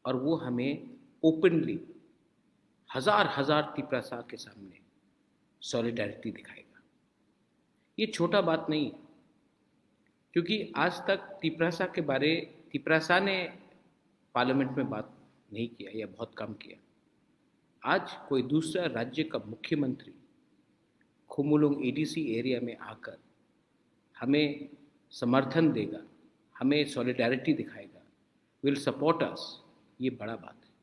और वो हमें ओपनली हजार हजार तिपरासा के सामने सॉलिडारिटी दिखाएगा। ये छोटा बात नहीं है, क्योंकि आज तक तिपरासा ने पार्लियामेंट में बात नहीं किया या बहुत कम किया। आज कोई दूसरा राज्य का मुख्यमंत्री खुमुलुंग एडीसी एरिया में आकर हमें समर्थन देगा, हमें सॉलिडारिटी दिखाएगा, विल सपोर्ट अस, ये बड़ा बात है।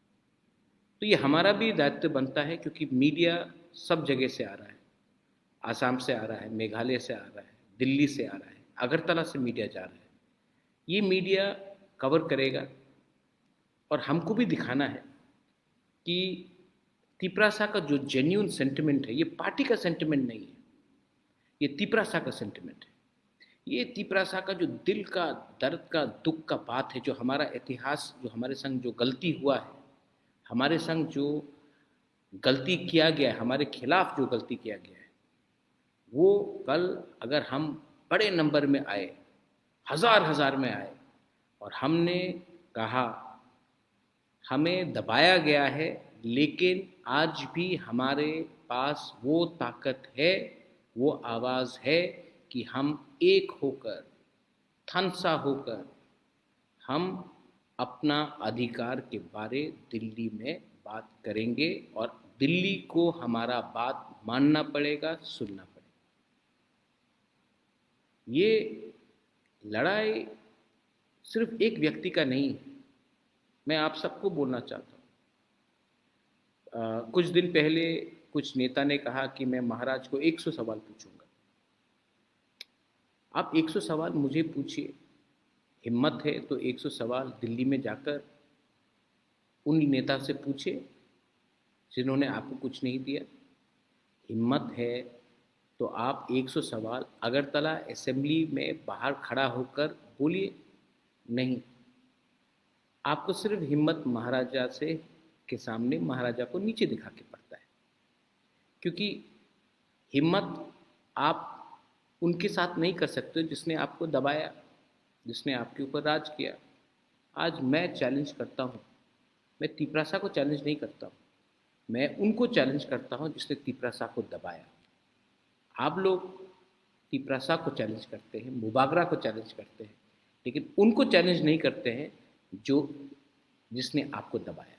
तो ये हमारा भी दायित्व बनता है, क्योंकि मीडिया सब जगह से आ रहा है, आसाम से आ रहा है, मेघालय से आ रहा है, दिल्ली से आ रहा है, अगरतला से मीडिया जा रहा है। ये मीडिया कवर करेगा और हमको भी दिखाना है कि तिपरासा का जो जेन्युइन सेंटिमेंट है, ये पार्टी का सेंटिमेंट नहीं है, ये तिपरासा का सेंटिमेंट है। ये तिपरासा का जो दिल का दर्द का दुख का बात है, जो हमारा इतिहास, जो हमारे संग जो गलती हुआ है, हमारे संग जो गलती किया गया है, हमारे खिलाफ जो गलती किया गया है, वो कल अगर हम बड़े नंबर में आए, हजार में आए और हमने कहा हमें दबाया गया है, लेकिन आज भी हमारे पास वो ताकत है, वो आवाज़ है कि हम एक होकर, थनसा होकर, हम अपना अधिकार के बारे दिल्ली में बात करेंगे और दिल्ली को हमारा बात मानना पड़ेगा, सुनना पड़ेगा। ये लड़ाई सिर्फ एक व्यक्ति का नहीं है, मैं आप सबको बोलना चाहता हूँ। कुछ दिन पहले कुछ नेता ने कहा कि मैं महाराज को 100 सवाल पूछूंगा। आप 100 सवाल मुझे पूछिए, हिम्मत है तो 100 सवाल दिल्ली में जाकर उन नेता से पूछे जिन्होंने आपको कुछ नहीं दिया। हिम्मत है तो आप 100 सवाल अगरतला असेंबली में बाहर खड़ा होकर बोलिए। नहीं, आपको सिर्फ हिम्मत महाराजा से के सामने महाराजा को नीचे दिखा के पड़ता है, क्योंकि हिम्मत आप उनके साथ नहीं कर सकते जिसने आपको दबाया, जिसने आपके ऊपर राज किया। आज मैं चैलेंज करता हूँ, मैं तिपरासा को चैलेंज नहीं करता हूँ, मैं उनको चैलेंज करता हूँ जिसने तिपरासा को दबाया। आप लोग तिपरासा को चैलेंज करते हैं, मुबागरा को चैलेंज करते हैं, लेकिन उनको चैलेंज नहीं करते हैं जिसने आपको दबाया।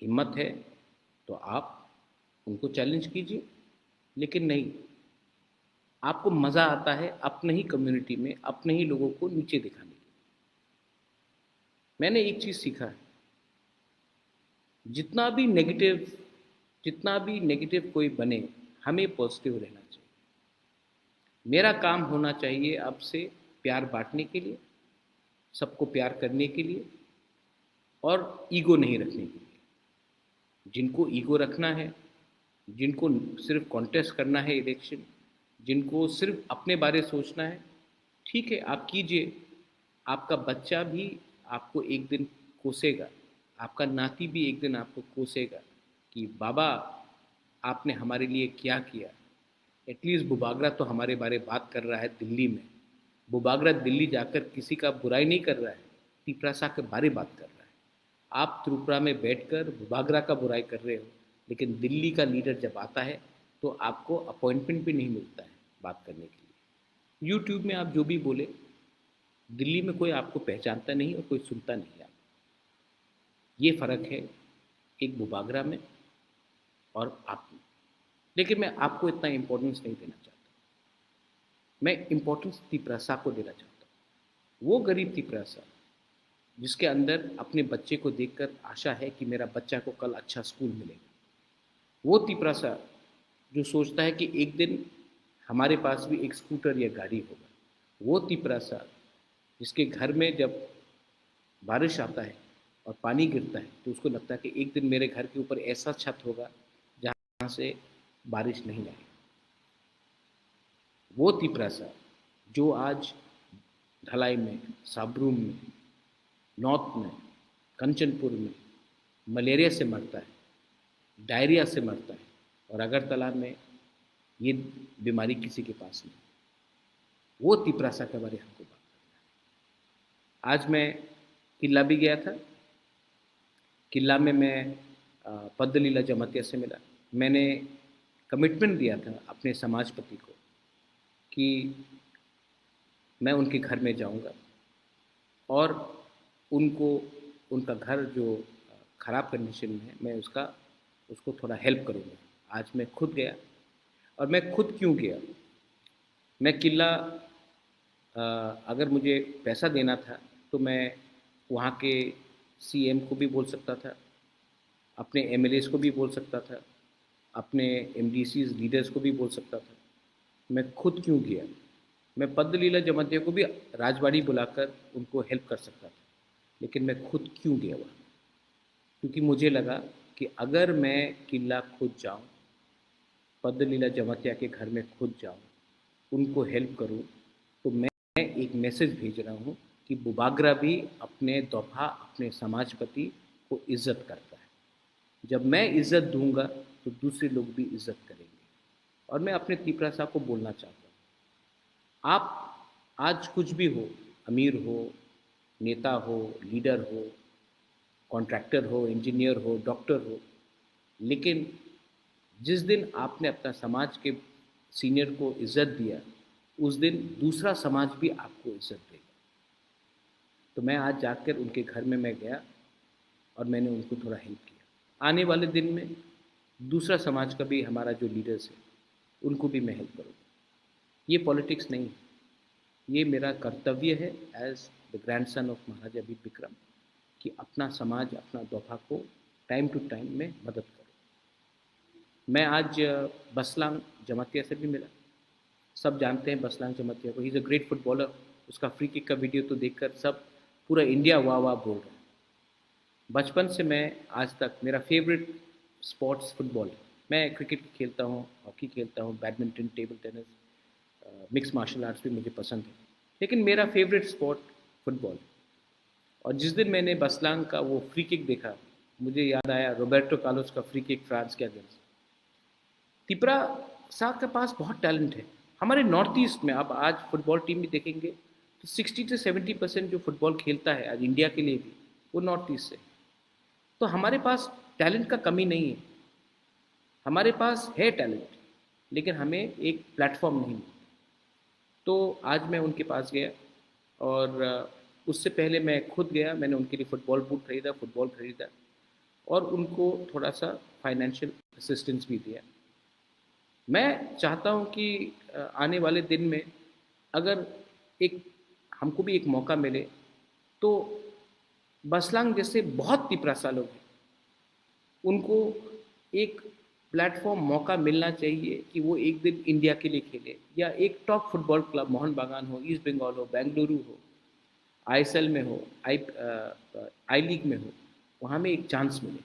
हिम्मत है तो आप उनको चैलेंज कीजिए, लेकिन नहीं, आपको मज़ा आता है अपने ही कम्युनिटी में अपने ही लोगों को नीचे दिखाने की। मैंने एक चीज़ सीखा है, जितना भी नेगेटिव कोई बने, हमें पॉजिटिव रहना चाहिए। मेरा काम होना चाहिए अब से प्यार बांटने के लिए, सबको प्यार करने के लिए और ईगो नहीं रखने के लिए। जिनको ईगो रखना है, जिनको सिर्फ कॉन्टेस्ट करना है इलेक्शन, जिनको सिर्फ अपने बारे सोचना है, ठीक है, आप कीजिए। आपका बच्चा भी आपको एक दिन कोसेगा, आपका नाती भी एक दिन आपको कोसेगा कि बाबा आपने हमारे लिए क्या किया। एटलीस्ट बुबागरा तो हमारे बारे बात कर रहा है दिल्ली में। बुबागरा दिल्ली जाकर किसी का बुराई नहीं कर रहा है, तिपरासा के बारे बात कर रहा है। आप त्रिपुरा में बैठकर बुबागरा का बुराई कर रहे हो, लेकिन दिल्ली का लीडर जब आता है तो आपको अपॉइंटमेंट भी नहीं मिलता है बात करने के लिए। यूट्यूब में आप जो भी बोले, दिल्ली में कोई आपको पहचानता नहीं और कोई सुनता नहीं है। ये फ़र्क है एक बुबागरा में और आप में। लेकिन मैं आपको इतना इम्पोर्टेंस नहीं देना चाहता, मैं इम्पोर्टेंस तिपरासा को देना चाहता हूँ। वो गरीब तिपरासा जिसके अंदर अपने बच्चे को देखकर आशा है कि मेरा बच्चा को कल अच्छा स्कूल मिलेगा। वो तिपरासा जो सोचता है कि एक दिन हमारे पास भी एक स्कूटर या गाड़ी होगा। वो तिपरासा जिसके घर में जब बारिश आता है और पानी गिरता है तो उसको लगता है कि एक दिन मेरे घर के ऊपर ऐसा छत होगा जहाँ से बारिश नहीं आएगी। वो तिपरासा जो आज ढलाई में, साबरूम में, नॉर्थ में, कंचनपुर में मलेरिया से मरता है, डायरिया से मरता है, और अगरतला में ये बीमारी किसी के पास नहीं। वो तिपरासा के बारे में हमको बात करना है। आज मैं किला भी गया था। किला में मैं पद्दलीला जमातिया से मिला। मैंने कमिटमेंट दिया था अपने समाजपति को कि मैं उनके घर में जाऊंगा और उनको उनका घर जो ख़राब कंडीशन में है मैं उसको थोड़ा हेल्प करूंगा। आज मैं खुद गया। और मैं खुद क्यों गया? मैं किला अगर मुझे पैसा देना था तो मैं वहाँ के सीएम को भी बोल सकता था, अपने एमएलएस को भी बोल सकता था, अपने एमडीसीज लीडर्स को भी बोल सकता था। मैं खुद क्यों गया? मैं पद्दलीला जमातिया को भी राजबाड़ी बुलाकर उनको हेल्प कर सकता था, लेकिन मैं खुद क्यों गया वहाँ? क्योंकि मुझे लगा कि अगर मैं किला खुद जाऊँ, पद्दलीला जमातिया के घर में खुद जाऊँ, उनको हेल्प करूँ, तो मैं एक मैसेज भेज रहा हूँ कि बुबागरा भी अपने दोफा, अपने समाजपति को इज़्ज़त करता है। जब मैं इज़्ज़त दूंगा तो दूसरे लोग भी इज़्ज़त करेंगे। और मैं अपने तिपरासा को बोलना चाहता हूँ, आप आज कुछ भी हो, अमीर हो, नेता हो, लीडर हो, कॉन्ट्रैक्टर हो, इंजीनियर हो, डॉक्टर हो, लेकिन जिस दिन आपने अपना समाज के सीनियर को इज़्ज़त दिया, उस दिन दूसरा समाज भी आपको इज़्ज़त देगा। तो मैं आज जाकर उनके घर में मैं गया और मैंने उनको थोड़ा हेल्प किया। आने वाले दिन में दूसरा समाज का भी, हमारा जो लीडर्स है, उनको भी मैं हेल्प करूँगा। ये पॉलिटिक्स नहीं है, ये मेरा कर्तव्य है as the grandson of Maharaja Bir Vikram कि अपना समाज, अपना दोफा को टाइम टू टाइम में मदद करूँ। मैं आज बसलांग जमातिया से भी मिला। सब जानते हैं बसलांग जमातिया को, he is a great footballer. उसका फ्री किक का वीडियो तो देखकर सब पूरा इंडिया वाह वाह बोल रहा है। बचपन से मैं आज तक, मेरा फेवरेट स्पोर्ट्स फुटबॉल है। मैं क्रिकेट खेलता हूँ, हॉकी खेलता हूँ, badminton, table tennis, mix martial arts भी मुझे पसंद है, लेकिन मेरा फेवरेट स्पोर्ट फुटबॉल। और जिस दिन मैंने बसलांग का वो फ्री किक देखा, मुझे याद आया रोबर्टो कार्लोस का फ्री किक फ्रांस के अगेंस्ट। तिपरासा के पास बहुत टैलेंट है। हमारे नॉर्थ ईस्ट में आप आज फुटबॉल टीम भी देखेंगे तो 60 से 70% जो फुटबॉल खेलता है आज इंडिया के लिए भी, वो नॉर्थ ईस्ट से। तो हमारे पास टैलेंट का कमी नहीं है, हमारे पास है टैलेंट, लेकिन हमें एक प्लेटफॉर्म नहीं मिलता। तो आज मैं उनके पास गया और उससे पहले मैं खुद गया। मैंने उनके लिए फुटबॉल बूट खरीदा, फुटबॉल खरीदा और उनको थोड़ा सा फाइनेंशियल असिस्टेंस भी दिया। मैं चाहता हूं कि आने वाले दिन में अगर हमको भी एक मौका मिले तो बसलांग जैसे बहुत तिपरासा लोग हैं, उनको एक प्लेटफॉर्म, मौका मिलना चाहिए कि वो एक दिन इंडिया के लिए खेले, या एक टॉप फुटबॉल क्लब, मोहन बागान हो, ईस्ट बंगाल हो, बेंगलुरु हो, आईएसएल में हो, आई लीग में हो, वहाँ में एक चांस मिले।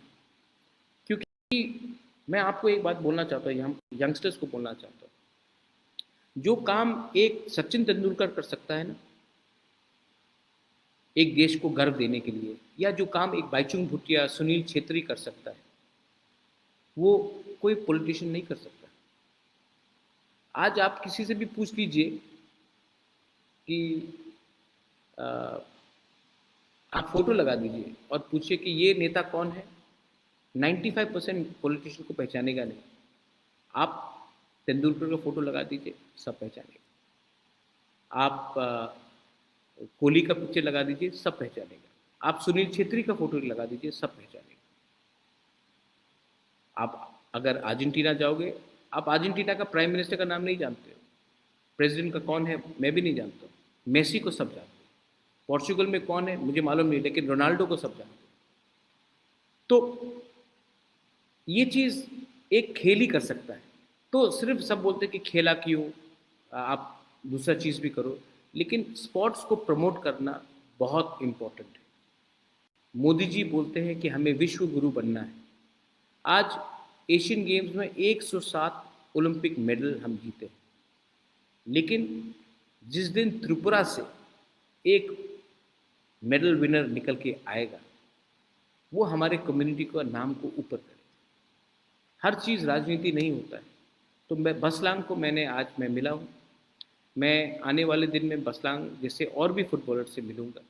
क्योंकि मैं आपको एक बात बोलना चाहता हूँ, यंगस्टर्स को बोलना चाहता हूँ, जो काम एक सचिन तेंदुलकर कर सकता है ना, एक देश को गर्व देने के लिए, या जो काम एक बाईचुंग भूटिया, सुनील छेत्री कर सकता है, वो कोई पॉलिटिशियन नहीं कर सकता। आज आप किसी से भी पूछ लीजिए कि आप फोटो लगा दीजिए और पूछिए कि ये नेता कौन है, 95% पॉलिटिशियन को पहचानेगा नहीं। आप तेंदुलकर का फोटो लगा दीजिए, सब पहचानेगा। आप कोहली का पिक्चर लगा दीजिए, सब पहचानेगा। आप सुनील छेत्री का फोटो लगा दीजिए, सब पहचानेगा। आप अगर अर्जेंटीना जाओगे, आप अर्जेंटीना का प्राइम मिनिस्टर का नाम नहीं जानते हो, प्रेसिडेंट का कौन है मैं भी नहीं जानता हूँ, मेसी को सब जानते हैं। पोर्चुगल में कौन है मुझे मालूम नहीं, लेकिन रोनाल्डो को सब जानते हैं। तो ये चीज़ एक खेल ही कर सकता है। तो सिर्फ सब बोलते हैं कि खेला क्यों, आप दूसरा चीज़ भी करो, लेकिन स्पोर्ट्स को प्रमोट करना बहुत इम्पोर्टेंट है। मोदी जी बोलते हैं कि हमें विश्व गुरु बनना है। आज एशियन गेम्स में 107 ओलंपिक मेडल हम जीते हैं, लेकिन जिस दिन त्रिपुरा से एक मेडल विनर निकल के आएगा, वो हमारे कम्युनिटी का नाम को ऊपर करेगा। हर चीज़ राजनीति नहीं होता है। तो मैं बसलांग को मैं मिला हूँ। मैं आने वाले दिन में बसलांग जैसे और भी फुटबॉलर से मिलूँगा।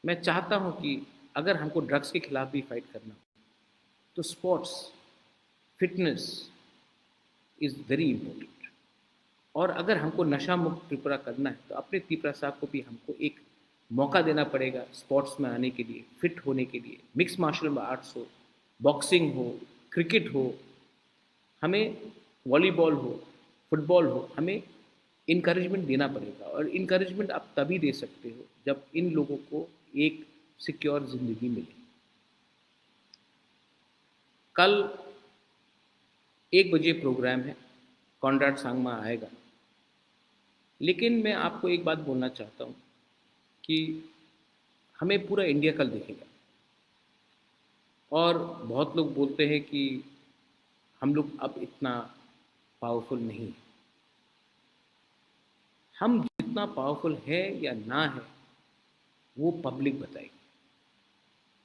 मैं चाहता हूँ कि अगर हमको ड्रग्स के खिलाफ भी फाइट करना हो, तो sports, fitness is very important. और अगर हमको नशा मुक्त त्रिपुरा करना है, तो अपने त्रिपुरा साहब को भी हमको एक मौका देना पड़ेगा स्पोर्ट्स में आने के लिए, फिट होने के लिए। मिक्स मार्शल आर्ट्स हो, बॉक्सिंग हो, क्रिकेट हो, हमें वॉलीबॉल हो, फुटबॉल हो, हमें इनकरेजमेंट देना पड़ेगा। और इनकरेजमेंट आप तभी दे सकते हो जब इन लोगों को एक सिक्योर ज़िंदगी मिले। कल 1 बजे प्रोग्राम है, कॉन्राड सांगमा आएगा। लेकिन मैं आपको एक बात बोलना चाहता हूँ कि हमें पूरा इंडिया कल देखेगा। और बहुत लोग बोलते हैं कि हम लोग अब इतना पावरफुल नहीं है। हम जितना पावरफुल है या ना है, वो पब्लिक बताएगी।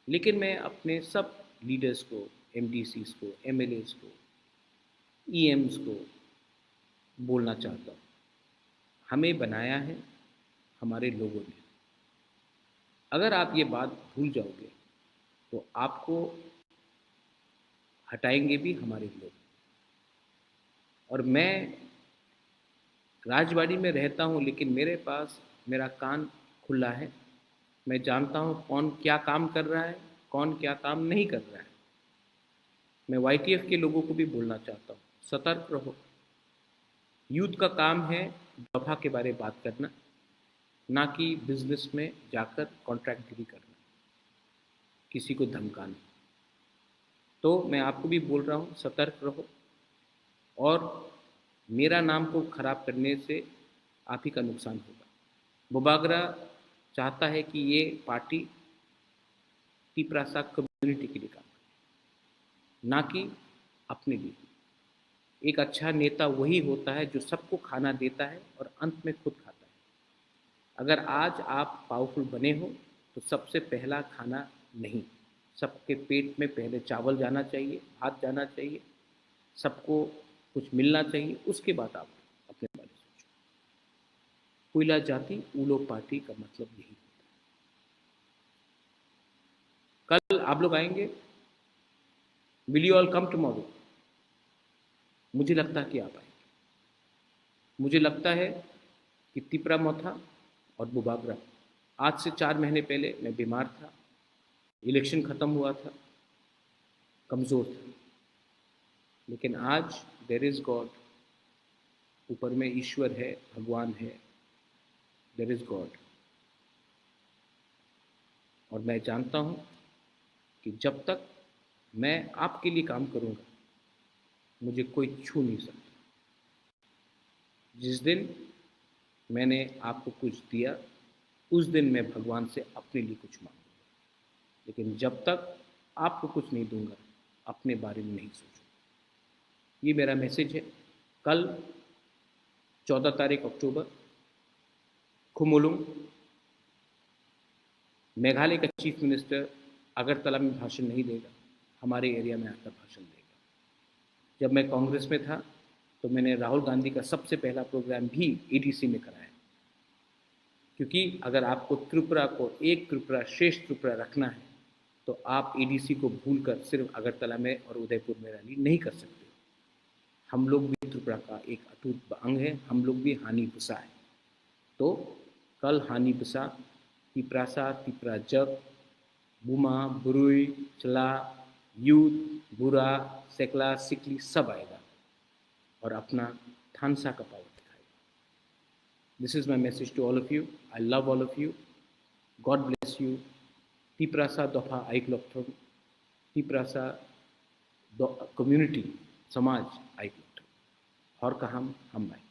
लेकिन मैं अपने सब लीडर्स को, एमडीसीज को, एमएलएस को, ईएम्स को बोलना चाहता हूँ, हमें बनाया है हमारे लोगों ने। अगर आप ये बात भूल जाओगे तो आपको हटाएंगे भी हमारे लोग। और मैं राजवाड़ी में रहता हूँ, लेकिन मेरे पास मेरा कान खुला है। मैं जानता हूँ कौन क्या काम कर रहा है, कौन क्या काम नहीं कर रहा है। मैं वाईटीएफ के लोगों को भी बोलना चाहता हूँ, सतर्क रहो। यूथ का काम है दफा के बारे में बात करना, ना कि बिजनेस में जाकर कॉन्ट्रैक्टगिरी करना, किसी को धमकाना। तो मैं आपको भी बोल रहा हूँ, सतर्क रहो। और मेरा नाम को खराब करने से आप ही का नुकसान होगा। बुबागरा चाहता है कि ये पार्टी तिपरासा कम्युनिटी के लिए काम करे, ना कि अपने लिए। एक अच्छा नेता वही होता है जो सबको खाना देता है और अंत में खुद खाता है। अगर आज आप पावरफुल बने हो, तो सबसे पहला खाना नहीं, सबके पेट में पहले चावल जाना चाहिए, भात जाना चाहिए, सबको कुछ मिलना चाहिए, उसके बाद आप अपने बारे में सोचो। कोयला जाति उलो पार्टी का मतलब यही होता है। कल आप लोग आएंगे, will you all come tomorrow? मुझे लगता है कि आप आएंगे। मुझे लगता है कि तिपरा मोथा और बुबागरा, आज से 4 महीने पहले मैं बीमार था, इलेक्शन ख़त्म हुआ था, कमज़ोर था, लेकिन आज देयर इज़ गॉड, ऊपर में ईश्वर है, भगवान है, देयर इज़ गॉड। और मैं जानता हूँ कि जब तक मैं आपके लिए काम करूँगा, मुझे कोई छू नहीं सकता। जिस दिन मैंने आपको कुछ दिया, उस दिन मैं भगवान से अपने लिए कुछ मांगूंगा। लेकिन जब तक आपको कुछ नहीं दूंगा, अपने बारे में नहीं सोचूंगा। ये मेरा मैसेज है। कल 14 तारीख अक्टूबर, खुमुलुंग, मेघालय का चीफ मिनिस्टर अगरतला में भाषण नहीं देगा, हमारे एरिया में आकर भाषण देगा। जब मैं कांग्रेस में था तो मैंने राहुल गांधी का सबसे पहला प्रोग्राम भी एडीसी में कराया, क्योंकि अगर आपको त्रिपुरा को एक त्रिपुरा, श्रेष्ठ त्रिपुरा रखना है, तो आप एडीसी को भूलकर सिर्फ अगरतला में और उदयपुर में रैली नहीं कर सकते। हम लोग भी त्रिपुरा का एक अटूट अंग है, हम लोग भी हानि पुसा है। तो कल हानि पुसा, तिपरासा, तिपरा जग, बुमा, बुरुई, चला, यूथ, बुरा, सेकला, सिकली सब आएगा और अपना थानसा का पावर दिखाएगा। This is my message to all of you. I love all of you. God bless you. Tiprasa Dofa Aiklopton. Tiprasa community, Samaj Aiklopton. Hor kaham hambai.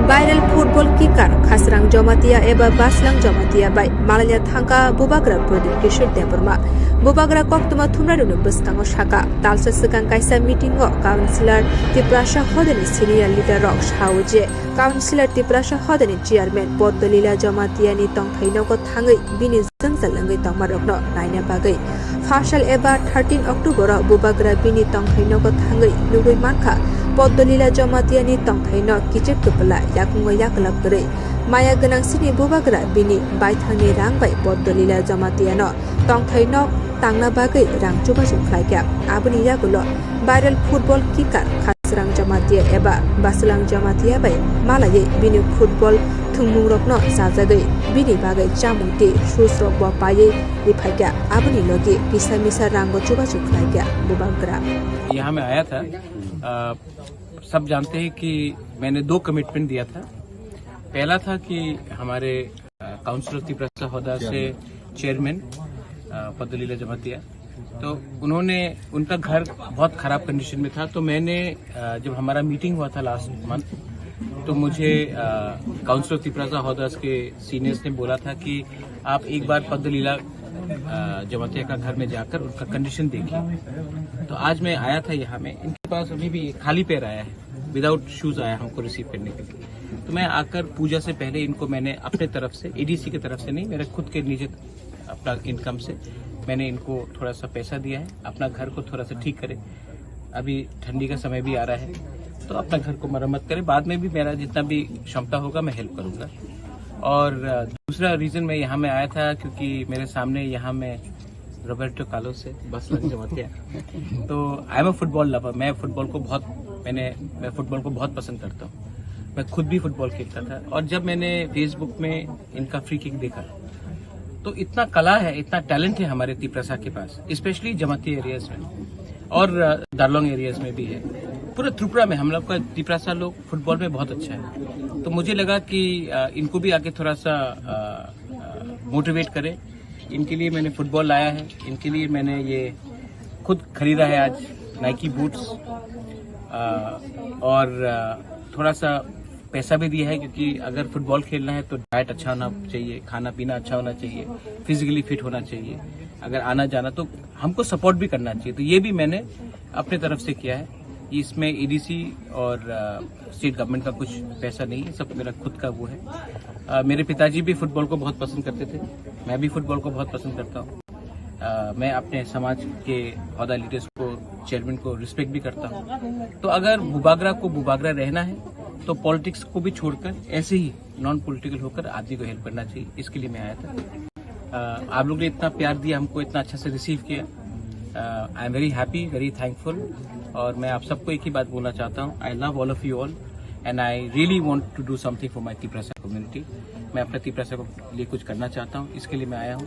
Viral football kicker Khasrang Jamatia eba Baslang Jamatia by Malaya Thangka Bubagra Prodin Kishur Deburma Bubagra Koktuma Thumrarunu Buskango Shaka Talsa Sukan Kaisa meeting o Councillor Tiprasha Hodeni Senior Leader Rock Shauje Councillor Tiprasha Hodeni Chairman Podolila Jamatia ni Tongthainogo Thangai Bini Zangzalangai Tongmarokno Naina Bagai Fashal eba 13 October Bubagra Bini Tongthainogo Thangai Nugui Manka Podolila Jamatia ni Tongthaino Kichik Tupala Yakungo Yakalap Gre Maya Ganangsini Bubagra Bini Baithani Rangbai Podolila Jamatiano Tongthaino Tangna Bagai Rang Chuba Sukhlaika Abuni Yagulo Viral football kicker Khasrang Jamatia eba Baslang Jamatia by Malaye Bini football Thungmungrokno Sajagai Bini Bagai Chamungti Shusrok Bapaye Riphaiga Abuni Logi Pisa Misa Rango Chuba Sukhlaika Bubagra यहाँ मैं आया था सब जानते हैं कि मैंने 2 commitment दिया था। पहला था कि हमारे काउंसिलर तिप्रसा होदा से चेयरमैन पदलीला जमातिया, तो उन्होंने उनका घर बहुत खराब कंडीशन में था। तो मैंने जब हमारा मीटिंग हुआ था लास्ट मंथ, तो मुझे काउंसिलर तिप्रसा होदा के सीनियर्स ने बोला था कि आप एक बार पदलीला जमातिया का घर में जाकर उनका कंडीशन देखिए। तो आज मैं आया था यहाँ में, इनके पास अभी भी खाली पैर आया है, विदाउट शूज आया हमको रिसीव करने के लिए। तो मैं आकर पूजा से पहले इनको मैंने अपने तरफ से, एडीसी की तरफ से नहीं, मेरे खुद के निजी अपना इनकम से मैंने इनको थोड़ा सा पैसा दिया है, अपना घर को थोड़ा सा ठीक करे। अभी ठंडी का समय भी आ रहा है, तो अपना घर को मरम्मत करे। बाद में भी मेरा जितना भी क्षमता होगा मैं हेल्प करूंगा। और दूसरा रीजन मैं यहाँ में आया था क्योंकि मेरे सामने यहाँ में रॉबर्टो कार्लोस से बसलंग जमातिया, तो I am a football lover. मैं फुटबॉल को बहुत पसंद करता हूँ। मैं खुद भी फुटबॉल खेलता था, और जब मैंने फेसबुक में इनका फ्री किक देखा तो इतना कला है, इतना टैलेंट है हमारे तिप्रसा के पास, स्पेशली जमाती एरियाज में और दार्लोंग एरियाज में भी है। पूरे त्रिपुरा में हम लोग का तिप्रसा लोग फुटबॉल में बहुत अच्छा है। तो मुझे लगा कि इनको भी आगे थोड़ा सा मोटिवेट करें। इनके लिए मैंने फुटबॉल लाया है, इनके लिए मैंने ये खुद खरीदा है आज नाइकी बूट्स, और थोड़ा सा पैसा भी दिया है, क्योंकि अगर फुटबॉल खेलना है तो डाइट अच्छा होना चाहिए, खाना पीना अच्छा होना चाहिए, फिजिकली फिट होना चाहिए। अगर आना जाना तो हमको सपोर्ट भी करना चाहिए। तो ये भी मैंने अपने तरफ से किया है। इसमें ईडीसी और स्टेट गवर्नमेंट का कुछ पैसा नहीं है, सब मेरा खुद का वो है। मेरे पिताजी भी फुटबॉल को बहुत पसंद करते थे, मैं भी फुटबॉल को बहुत पसंद करता हूँ। मैं अपने समाज के ओहदा लीडर्स को, चेयरमैन को रिस्पेक्ट भी करता हूँ। तो अगर बुबागरा को बुबागरा रहना है तो पॉलिटिक्स को भी छोड़कर ऐसे ही नॉन पॉलिटिकल होकर आदमी को हेल्प करना चाहिए। इसके लिए मैं आया था। आप लोग ने इतना प्यार दिया, हमको इतना अच्छा से रिसीव किया। I am very happy, very thankful. और मैं आप सबको एक ही बात बोलना चाहता हूँ, I love all of you all and I really want to do something for my Tiprasa community. मैं अपने तिप्रसा को लिए कुछ करना चाहता हूँ, इसके लिए मैं आया हूँ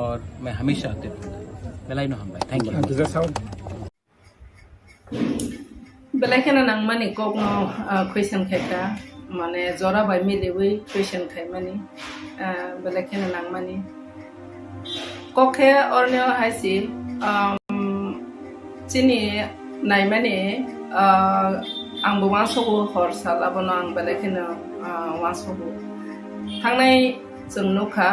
और मैं हमेशा आते रहूँगा। बेलाइनो हम भाई, थैंक यू। बेलाइखना नांगमानि कोकनो क्वेश्चन खायका माने जरा बाय मिलेवै क्वेश्चन खायमानि बेलाइखना नांगमानि कोखे orneo हायसि चिनि नायमानि आंबो वासोबो हर सालाबनो आं बेलाइखना वासोबो थांनाय जों नुखा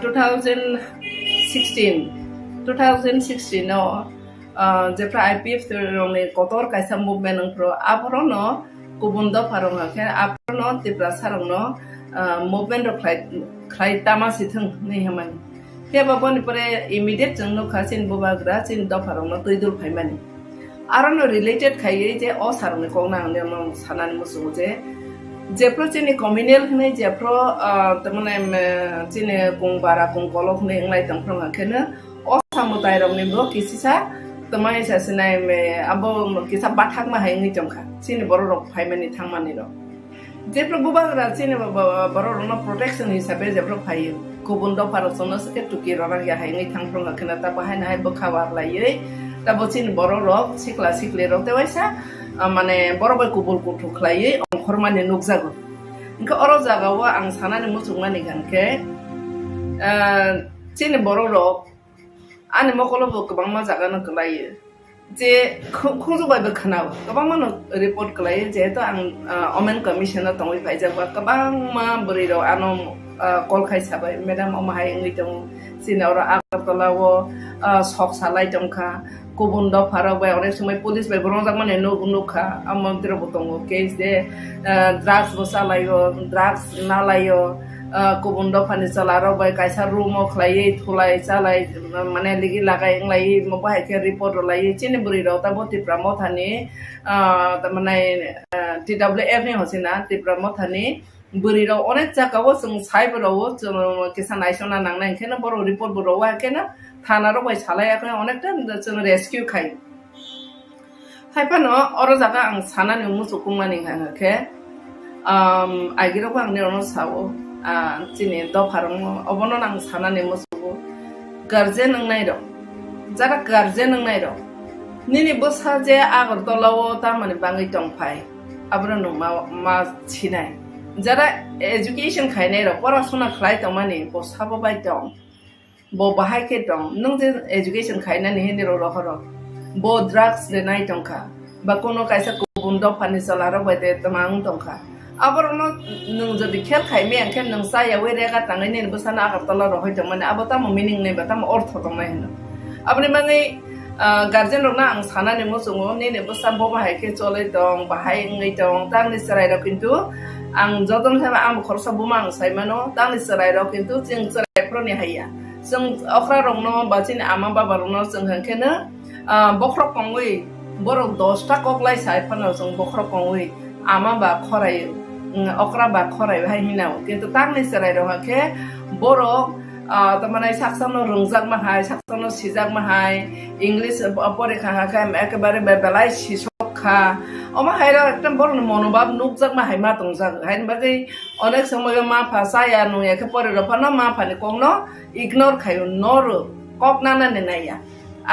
2007 2016 जेफ्रा IPF रंगनि कतर कायसा मुभमेन्ट नंफ्रो आफोरावनो गुबुन दफारं हाखे आफोरावनो तिप्रा सारंनो मुभमेन्ट खाय तामासिथों नैहमानि तेबाबनि परे इमिडिएट जोंनो खासिन बुबाग्रा चिन दफारंनो तैदुल फायमानि आरोनो रिलेटेड खायै जे अ सारंनि कोंनांने सानानि मुसुगु जे जेफ्रो चिनि कम्युनियल हनै जेफ्रो तमने चिनि कुंबारा कुंकलक नै इंलाय तंफ्रो हाखेनो अ सामुदाय रंनि बो किसिसा तमाय सासनाय मे आबो किसा बाथाक मा हाय नि जमखा चिनि बर रक फायमानि थांमानि र जेफ्रो बुबाग्रा चिनि बर रंनो प्रोटेक्शन हिसाबै जेफ्रो फायो गुबुन दफारसनो सके टुकि रना या हाय नि थांफ्रो हाखेना ता बाहायना हाय बखावार लायै ता बचिन बर रक सिखला सिखले रते वाइसा माने बरबाय कुबुल कुथु खलायै अंखरमानि नुकजागो इनका अर जागाव आं सानानि मुसुगमानि गानके चिनि बर रक आनि मकलबो गोबां मा जागानो खलायो जे खुजुबायबो खोनाव गोबां मा रिपर्ट खलायो जेहेतु आं अमेन कमिशनार तंगै फायजाबा गोबां मा बोरैरो आनो कल खायसाबाय मेडाम अमाहाय इंगै दं सिनावर आगरतलावो सक सालाय दंखा गुबुन दफाराव बाय अनेक समय पुलिस बाय बरंजाक माने नुखा आमद्रबो दङ केस दे ड्राग्स बो सालायो ड्राग्स नालायो गुबुन दफानि चलाराव बाय कायसा रूम खलायै थुलाय चालाय माने लिगि लागाय इंलाय मबाहाय के रिपोर्ट लायै चिनि बुरिराव ता बतिप्रा मथानि तमाने TWF नि हसिना तिप्रा मथानि बुरिराव अनेक जागाव जों साइबराव जों किसा नायसना नांनाय ओंखायनो बर' रिपोर्ट बर'वा ओंखायनो थानाराव बाय सालायाखै अनेकटा जों रेस्किउ खाय खायफानो अर जागा आं सानानि मुसुकुमानि हांखे आगिराव आंनि अन सावो चिनि दफारं अबनो आं सानानि मुसुकु गार्जेन नंनाय र जारा गार्जेन नंनाय र निनि बोसा जे आगरतलाव तामानि बाङै दंफाय आब्रो नं मा छिनाय जारा एजुकेशन खायनाय र पराशुना खाय तमानि बसाबो बाय दं बो बाहाय के दं नों जे एजुकेशन खायनानि हिनि र रहर बो ड्राग्स दे नाय दंखा बा कोनो कायसा गुबुन दफानि चलार बायदे तमां दंखा आबरनो नों जदि खेल खायमे आंखे नों साया वेरेगा तांगैनि बसाना आगरतला रहय दंमाने आबो ताम मिनिं नै बा ताम अर्थ दंनाय होनो आबनि माङै गार्जेन रना आं सानानि मुसुङो नेने बसा बो बाहाय के चले दं बाहाय ngै दं तांनि सरायरा किन्तु आं जदन थाबा आं खरसा बुमा आं सायमानो तांनि सरायरा किन्तु जों सरायफ्रनि हाया जों अख्रा रंनो बाचिन आमा बाबा रंनो जों हखेनो बख्र कंगै बर 10 टा कगलाय सायफानो जों बख्र कंगै आमा बा खरायो अख्रा बा खराय हाय हिनाव किन्तु तांनि सरायरा हखे बर तमाने साखसानो रंजाक माहाय साखसानो सिजाक माहाय इंलिश परीक्षा हाखाय एकेबारे बेलाय सिसखा अमा हायरा एकदम बर मनोभाब नुकजाक माहाय मा दंजाक हायन बागै अनेक समय मा फासाया नुयाके परिरफानो मा फानि कंनो इग्नोर खायो नर ककनाना नेनाया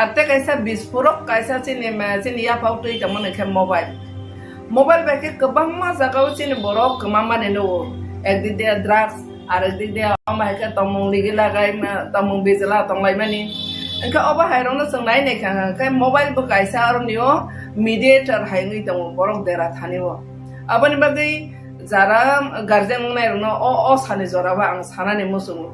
आते कैसा बिस्फोरक कैसा चिनि या फाउटै तमने के मोबाइल बाके गोबां मा जागाव चिनि बर गोमा माने नो एकदिक दे ड्राग्स आरो एकदिक दे अमा हायके तमं लिगि लागाय तमं बेजला तंलाय मानि इनका अबा हायरनो जों नायनाय खाय मोबाइल बो कैसा अरनियो मीडिएटर हायङै दङ बरक देरा थानियो आबनि बागै जारा गार्जेन नायरनो अ सानि जराबा आं सानानि मुसुङो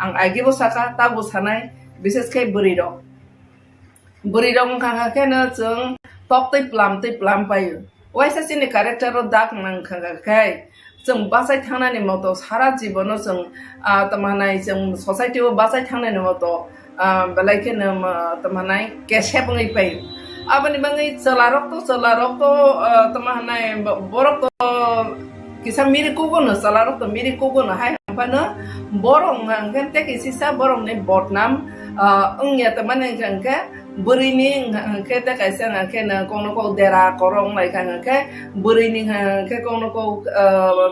आं आगिबो साका ताबो सानाय विशेषकै बुरि रं खाखाखेनो जों तक्तै प्लाम पायो वाइसा चिनि क्यारेक्टर दाग नां खाखाखाय जों बासाय थांनानि मतो सारा जीवन जों तमानाय जों सोसाइटी बासाय थांनानि मतो बेलायखेनो तमानाय केसेबङै पायो आबनि बाङै चलारक तो तमानाय बरक किसा मिरि कुगुनो चलारक तो मिरि कुगुनो हाय फानो बरं हांखे किसिसा बरंनि बदनाम अंया तमाने हांखे बुरिनि हांखे ते कैसा हांखे न कोनो को देरा करं लाय हांखे बुरिनि हांखे कोनो को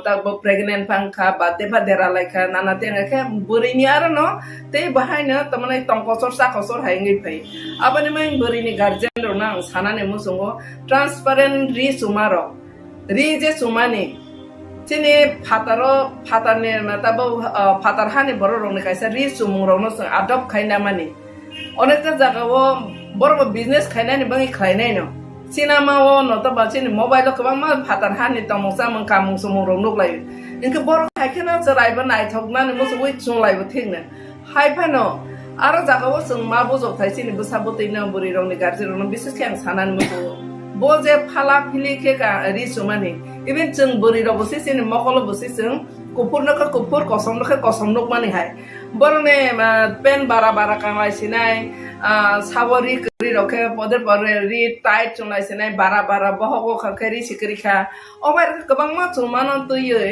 तब प्रेग्नेंट फांखा बाते फा देरा लायखा नाना ते हांखे बुरिनि आरो न ते बाहायनो तमाने तंकसर साखसर हायङै फै आबनि मै बुरिनि गार्जेन रना आं सानानि मुसुङो ट्रान्सपारेंट रि सुमारो रि जे सुमानि चिनि फातारनि माताबो फातार हानि बर रंनि कैसा रि सुमुं रंनो जों आदब खायना मानि अनेकटा जागाव बरबो बिजनेस खायनानि बाङै खायनाय न सिनेमाव नतबा चिनि मोबाइल गोबां मा फातार हानि तमसा मन कामुं सुमुं रंनो लायो इनके बर खायखेना जरायबो नायथकनानि मुसुबै सुंलायबो थेंनो हायफानो आरो जागाव जों मा बुजबथाय सिनि बुसाबुतैनो बुरि रंनि गारजि रंनि बिसेसके आं सानानै मोसो बो जे फाला फिलिके रिसुमानि इभेन जों बुरि रबसे सिनि मखल बसे जों कुपुरनोखो कुपुर कसमनोखो कसमनोक मानि हाय बरने पेन बारा बारा कांलायसिनाय सावरी करि रखे पदे परे रि टाइट चंलायसिनाय बारा बारा बहगो खाखरि सिकरिखा अबार गोबां मा चुमानो तुयै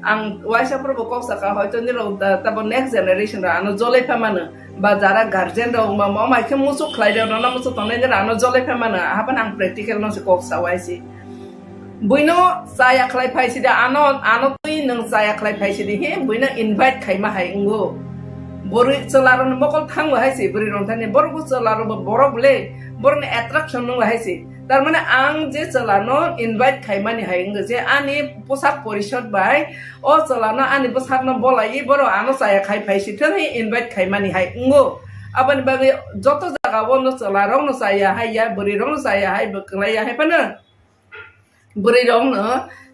आं वाइसाफोरबो कक्साका हयतो निरो ताबो नेक्स्ट जेनारेशन रा आनो जलेफा मानो बा जारा गार्जेन रो मा माइखे मुसु खलाइदो ना मुसु तने आनो जलेफा मानो हाबन आं प्रेक्टिकल नसे कक्सा वाइसि बुइनो साया खलाइ फाइसि दा आनो तुई नों साया खलाइ फाइसि दि हे बुइनो इनभाइट खाइमा हाय इंगो बोरै चलारन मकल थांबो हायसि बोरै रंथानि बरगु चलारबो बरबले बरने एट्राक्शन नं हायसि तार माने आं जे चलानो इनभाइट खाइमानि हायंगो जे आनि पोसाक परिषद बाय ओ चलानो आनि पोसाक न बोलाई बरो आनो साया खाइ फाइसि थन हे इनभाइट खाइमानि हायंगो आबनि बागे जतो जागा बनो चलारं न साया हाया बोरै रं साया हाय बकलाया हायपनो बोरै रं न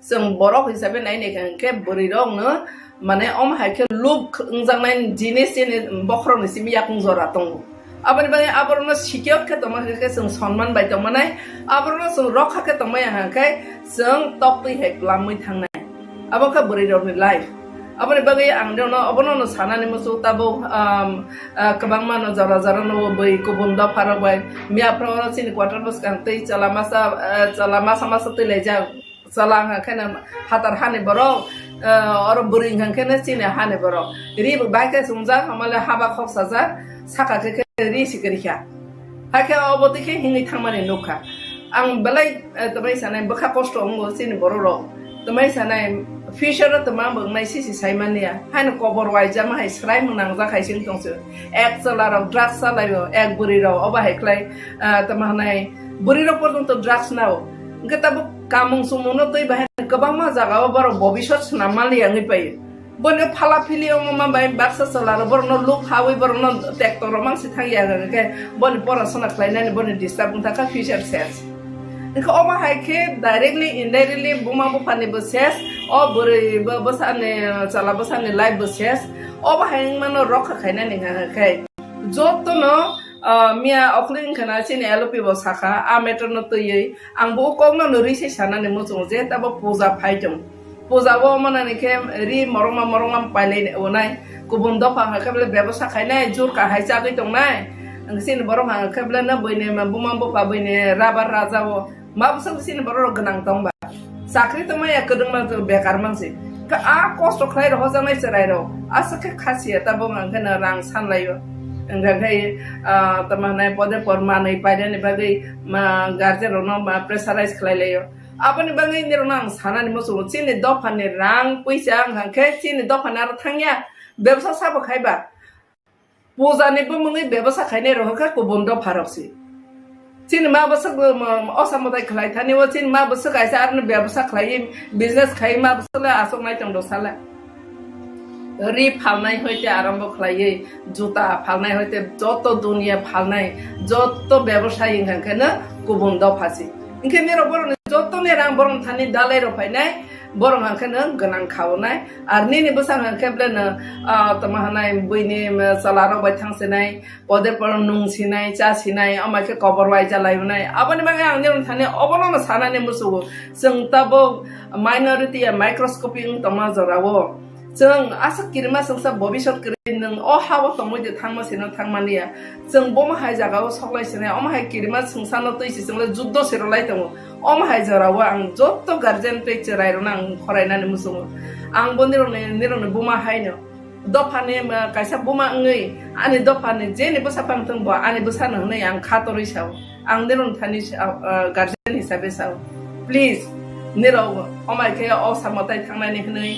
जों बरक हिसाबै नायने के बोरै रं न माने अम हायके लुक इंजांनाय जिनिस जेने बखरनि सिमि याकुं जरा दङ आबनि बागे आबरनो सिकियत के तमा के जों सन्मान बाय तमाने आबरनो जों रखा के तमा हाखाय जों टपि हेक्लामै थांनाय आबका बोरै रनि लाइफ आबनि बागे आं देनो अबनो सानानि मसु ताबो कबां मानो जरा जरा नो बै गुबुन दा फारबाय मियाफ्राव सिनि क्वार्टर बस कांतै चला मासा तैले जा चला खाना हातार हाने बरो और बुरिं हांखेने सिने हाने बरो रि बाइके सुंजा हमले हाबा खक्साजा साका के रि सिकरिखा हाके अबतिखे हिङै थांमाने नुखा आं बेलाय तमै सानाय बखा कष्ट अंगो सिने बरो रो तमै सानाय फिशर तमा बंनाय सिसि साइमानिया हाने कबर वाइजा माहाय स्राय मुनां जाखायसिन दंसो एक चलाराव ड्राग्स सालायो एक बुरिराव अबा हेक्लाय तमानाय बुरिराव पर्यन्त ड्राग्स नाव गताबो कामुं सुमुनो तै बाहे गोबां मा जागाव बर भबिष्यत नामालि आङै पायो बने फाला फिलियो मा बाय बाक्सा चलार बरनो लुक हावै बरनो ट्रेक्टर मांसि थांया के बने परासना खालायनानै बने डिस्टार्ब थाका फ्यूचर सेस इखो अमा हायके डाइरेक्टली इनडाइरेक्टली बुमा बुफानि बसेस अ बोरै बसाने चला बसाने लाइफ बसेस अबा हाय मानो रखा खायनानै खाय जतनो मिया अखलिं खाना सिने एलपि बो साखा आमेटर न तयै आंबो कौनो नरिसे सानाने मोजो जे तब पूजा फाइजों पूजा वो माने के रि मरंगा पाइले ओनाय गुबुन दफा हाकबले व्यवसाय खायनाय जुर का हायजा गै दंनाय सिने बरं हाकबले न बयने बुमा बफा बयने राबार राजावो मा बसं सिने बरं गनां दंबा साख्रि त माया कदों मा बेकार मानसि का आ कष्ट खाय रह जानाय सराय रो आसके खासिया तब मांगन रां सानलायो enggak temanai pode pormanai pada ni bagai garjer rono pressurize kelailayo apa ni bagai ni ronang sana ni musuh sini dopan ni rang puisa angke sini dopan ar thangya ব্যবসা sabo khaiba puja ni bumungi ব্যবসা khaine rohka kubundo pharoksi sini ma basa osamodai khlai thani o sini ma basa kaisa ar ni ব্যবসা khlai business khai ma basa la asok nai tong dosala रि फालनाय हयते आरम्भ खालायो जुता फालनाय हयते जत दुनिया फालनाय जत व्यवसाय इंखानो गुबुन दफासि इंखे मेरो बरन जत ने रां बरन थानि दालाय रफायनाय बरन हांखानो गोनां खावनाय आर निनि बसां हांखेब्लेनो तमाहानाय बैनि चलारो बाय थांसिनाय पदे पर नुंसिनाय चासिनाय अमाखे कबर वाय जालायनाय आबानि बागे आं निरन थानि अबनो सानाने मुसु जों ताबो माइनरिटी माइक्रोस्कोपिंग तमा जरावो जों आसा किरमा संसा भबिष्यत करिन अ हाबो तमैदे थांमासिनो थांमानिया जों बमहाय जागाव सगलायसिनाय अमहाय किरमा संसानो तैसि जोंले जुद्ध सेरलाय दङ अमहाय जराव आं जत्त गार्जेन टेक्चर आइरन आं फरायनानै मुसुङ आं बनिरने बमहायनो दफाने कायसा बमा ngै आनि दफाने जेने बसापां थंबो आनि बसानो नै आं खातरिसाव आं निरन थानि गार्जेन हिसाबै साव प्लिज निराव अमायखे असामताय थांनानै हनै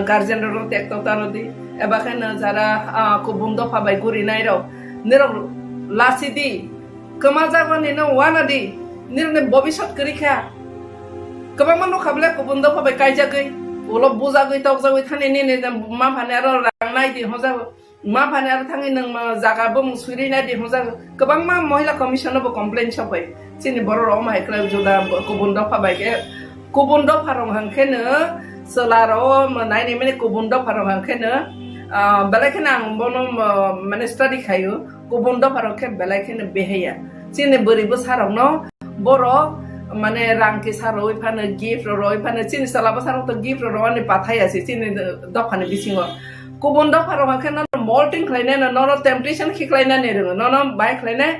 गार्जेन रो टेक्टर तानोदि एबा खाना जारा कुबुम दफा बाय गुरिनाय रो निराव लासिदि कमा जाबानि न वानादि निरने भबिष्यत करिखा कबा मानो खाबले कुबुम दफा बाय कायजागै उलो बुजागै तगजागै थाने ने मा फाने आरो रांनाय दि होजा मा फाने आरो थाङै नों जागाबो मुसुरिनाय दि होजा गोबां मा महिला कमिसनबो कमप्लेन सबाय सिनि बर' अमायख्ला जुदा कुबुम दफा बायके कुबुन दफारं हांखेनो सोलारो नायनि माने कुबुन दफारं हांखेनो বেলাইখানে আং বনো মানে স্টাডি খাইও গুবুন দফারকে বেলাইখানে বেহাইয়া চিনি বরিबो সারংनो बर' মানে রাংকি সারো ইফানে গিফট র ইফানে চিনি সালাবা সারো তো গিফট র আনি পাঠাইয়াছি চিনি দফানে বিসিङो गुबुन दफाराव हाखे न मल्टिं खालायनाय न टेम्पटेशन खिख्लायनानै रोङो न बाय खालायनाय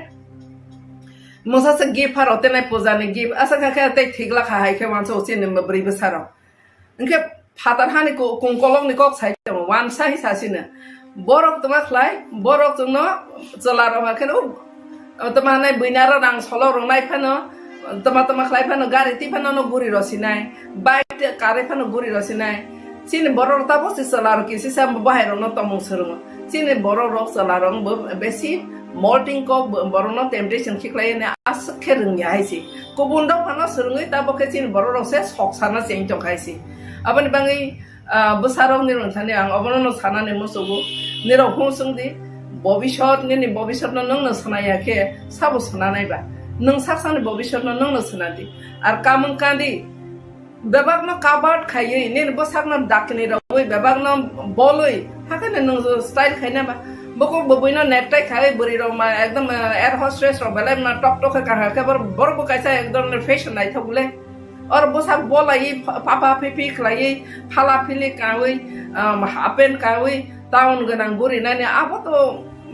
मोसासे गिफ्ट फाराव तेनाय पूजानि गिफ्ट आसा खाखे ते थिगला खाहायखे वानसो चिनि ब्रै बोसाराव इनके फादार हानि कुंकलंनि कक साइड वान साहि सासिनो बरक तमा खलाय बरक जोंनो जलाराव हाखे तमा नाय बैनार रां सल रंनाय फानो तमा खलाय फानो गारि ति फानो न गुरि रसिनाय बाइक कारे फानो गुरि रसिनाय Sini borok tapo si selar kisi sa bahaya no tomong serungo. Sini borok selarong besi molting ko borok no temptation kiklay ne as kereng ya haisi. Kubunda pano serungo tapo ke sini borok se sok sana sing jong haisi. Apa ni bangi besarong ni rong tani ang abono no sana ne musugu ni rong husung di bobishot ni bobishot no nong no sana ya ke sabu sana nai ba. Nong saksan ni bobishot no nong no sana di. Ar kamung kandi बेबाग न काबार्ड खाइए ने बसाग न दाकने रवै बेबाग न बोलै हाकने न style खाइना बा बको बबैन नेकटाइ खाइ बरि र मा एकदम एयर होस्टेस र बेले न टक टक का के बर बकाइसा एकदम फैशन नाइ थबले और बसाग बोलै पापा पिपि खलाइ फाला फिलि कावै हापेन कावै टाउन गनां बुरि नानि आबो तो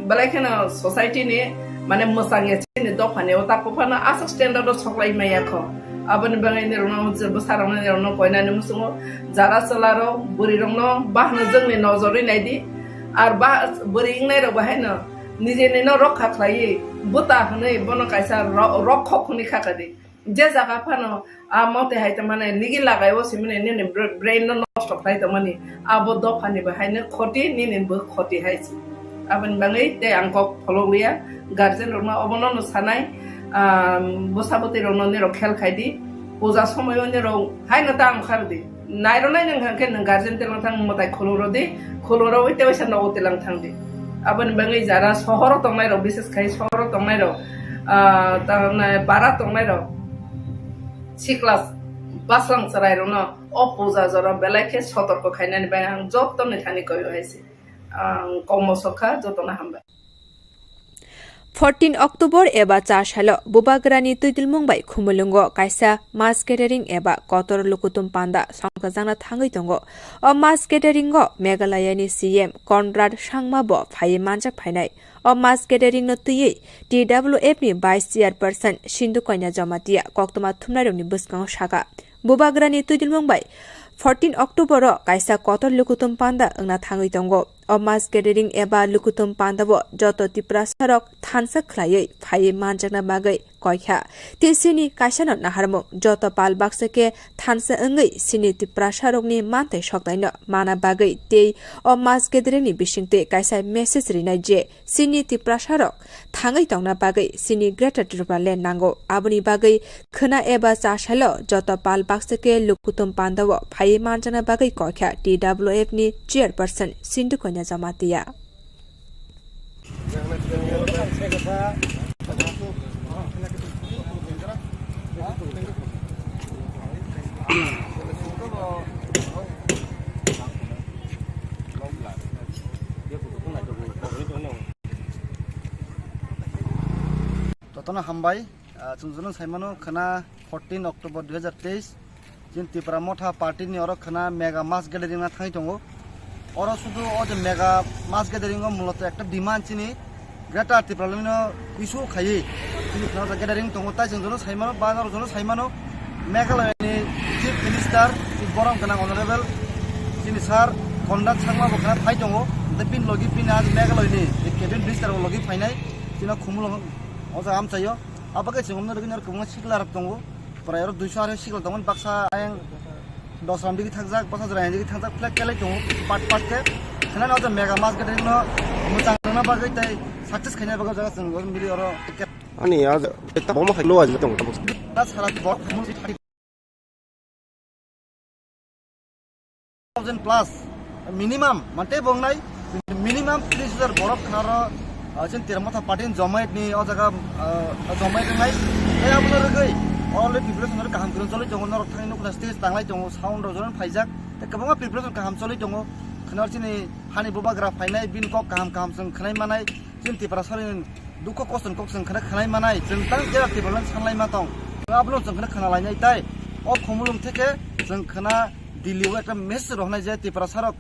बेले खेन सोसाइटी ने माने मसाङे छिने दफाने ओता पफाना आसा standard सकलाइ मायाखो Abang bangai ni rong besar rong ni rong koi nani musumo jara selaro buri rong no bah na jeng ni nozori nai di ar bah buri ing nai ro bahai no nije ni no rok khat lai buta hne bono kaisa rok khok ni kha kadi je jaga phano a mote hai tamane nigi lagai o simne ni brain no nষ্ট khai tamani abo do phani bahai ne khoti ni bo khoti hai si abang bangai te angko follow liya guardian rong no obono no sanai বসাবতে রননে রখেল খাইদি পূজা সময়নে র high না তাং খারদি নাইরো নাই নং খানকে নং guardian তেলাং থাং মতাই খলুরো দি খলুরো ওইতে ওইসা নও তেলাং থাংদি আবন বাঙাই যারা শহর তংনাই র বিশেষ খাই শহর তংনাই র তানা বারা তংনাই র সিক্লাস বাসলাং সরাই র ন অ পূজা জরা বেলাইকে সতর্ক খাইনানি বাই আং যতনে থানি কই হইছে কমসখা যতনা হামবা 14 October eba chashalo bubagrani tuidilmungbai khumulungo kaisa mass gathering eba kotor lukutum panda songkajangna thangai tongo o mass gathering go Meghalayani CM Conrad Sangma bo phai manjak phainai o mass gathering no tui TWF ni vice chairperson Sindu Koina Jamatia koktoma thumnaroni buskang shaka bubagrani tuidilmungbai 14 October kaisa kotor lukutum panda angna thangai tongo o mass gathering eba lukutum panda bo joto tipra sarok thansa khlai phai manjakna bagai koikha tisini kaisano naharmo joto pal baksake thansa angai sini tipra sarok ni mantai sokdaino mana bagai tei o mass gathering ni bisingte kaisa message rinai je sini tipra sarok thangai tongna bagai sini greater tripura land nango abuni bagai khna eba chashalo joto pal baksake lukutum panda bo phai manjakna bagai koikha TWF ni chairperson Sindu Koina Jamatia Totona hambai chungjono saimano khana 14 October 2023 jin Tripura Motha party ni oro khana mega mass gathering na thai tongo oro শুধু ও যে mega মাস gathering মূলত একটা demand চিনি greater Tripura issue খাইয়ে চিনি gathering দङ তাই जों সাইমানো বাজার जों সাইমানো মেঘালয়নি চিফ মিনিস্টার বরং गोनां অনারেবল চিনি স্যার কন্ডাক্ট সাংমা বখানা ফাই দङ दा पिन लगी पिन आज मेघालयनि केबिन मिनिस्टार लगी फाइनाय चिना खुमुल अजा आम चाहियो आबाके जोंनो रगिनार कुमा सिगलार दङ प्राय 200 आरो सिगल दङ बाक्सा आयं दसराम दिगि थांजाक बासा जराय दिगि थांजाक फ्लेक केलाय दङ पाट पाट के खाना अजा मेगा मास गेदिन मोजां नङा बागै ताय सक्सेस खायना बागै जागा जों मिलि अरो आनी आज एता बम खाइलो आज दङ दा सारा बक 1000 प्लस मिनिमाम मानते बंगनाय मिनिमाम 30000 बरफ खारो जों तिरमथा पार्टी जमायत नि अ जागा जमायत नाय ए आबो रगै अलरेडी प्रिपरेसन गाहाम ग्रोन चलै दङ नरक थांनो क्लास स्टेज तांलाय दङ साउन्ड रजन फाइजाक गोबां प्रिपरेसन गाहाम चलै दङ khnar chini hani bubagra phainai bin kok kaham sung khnai manai chin Tripura sarin dukho koston kok sung khnai manai jeng tang jera Tripura sanglai ma tong ablon sung khana lainai tai o khomulung theke jeng khana Delhi o ekta message rohnai je Tripura sarok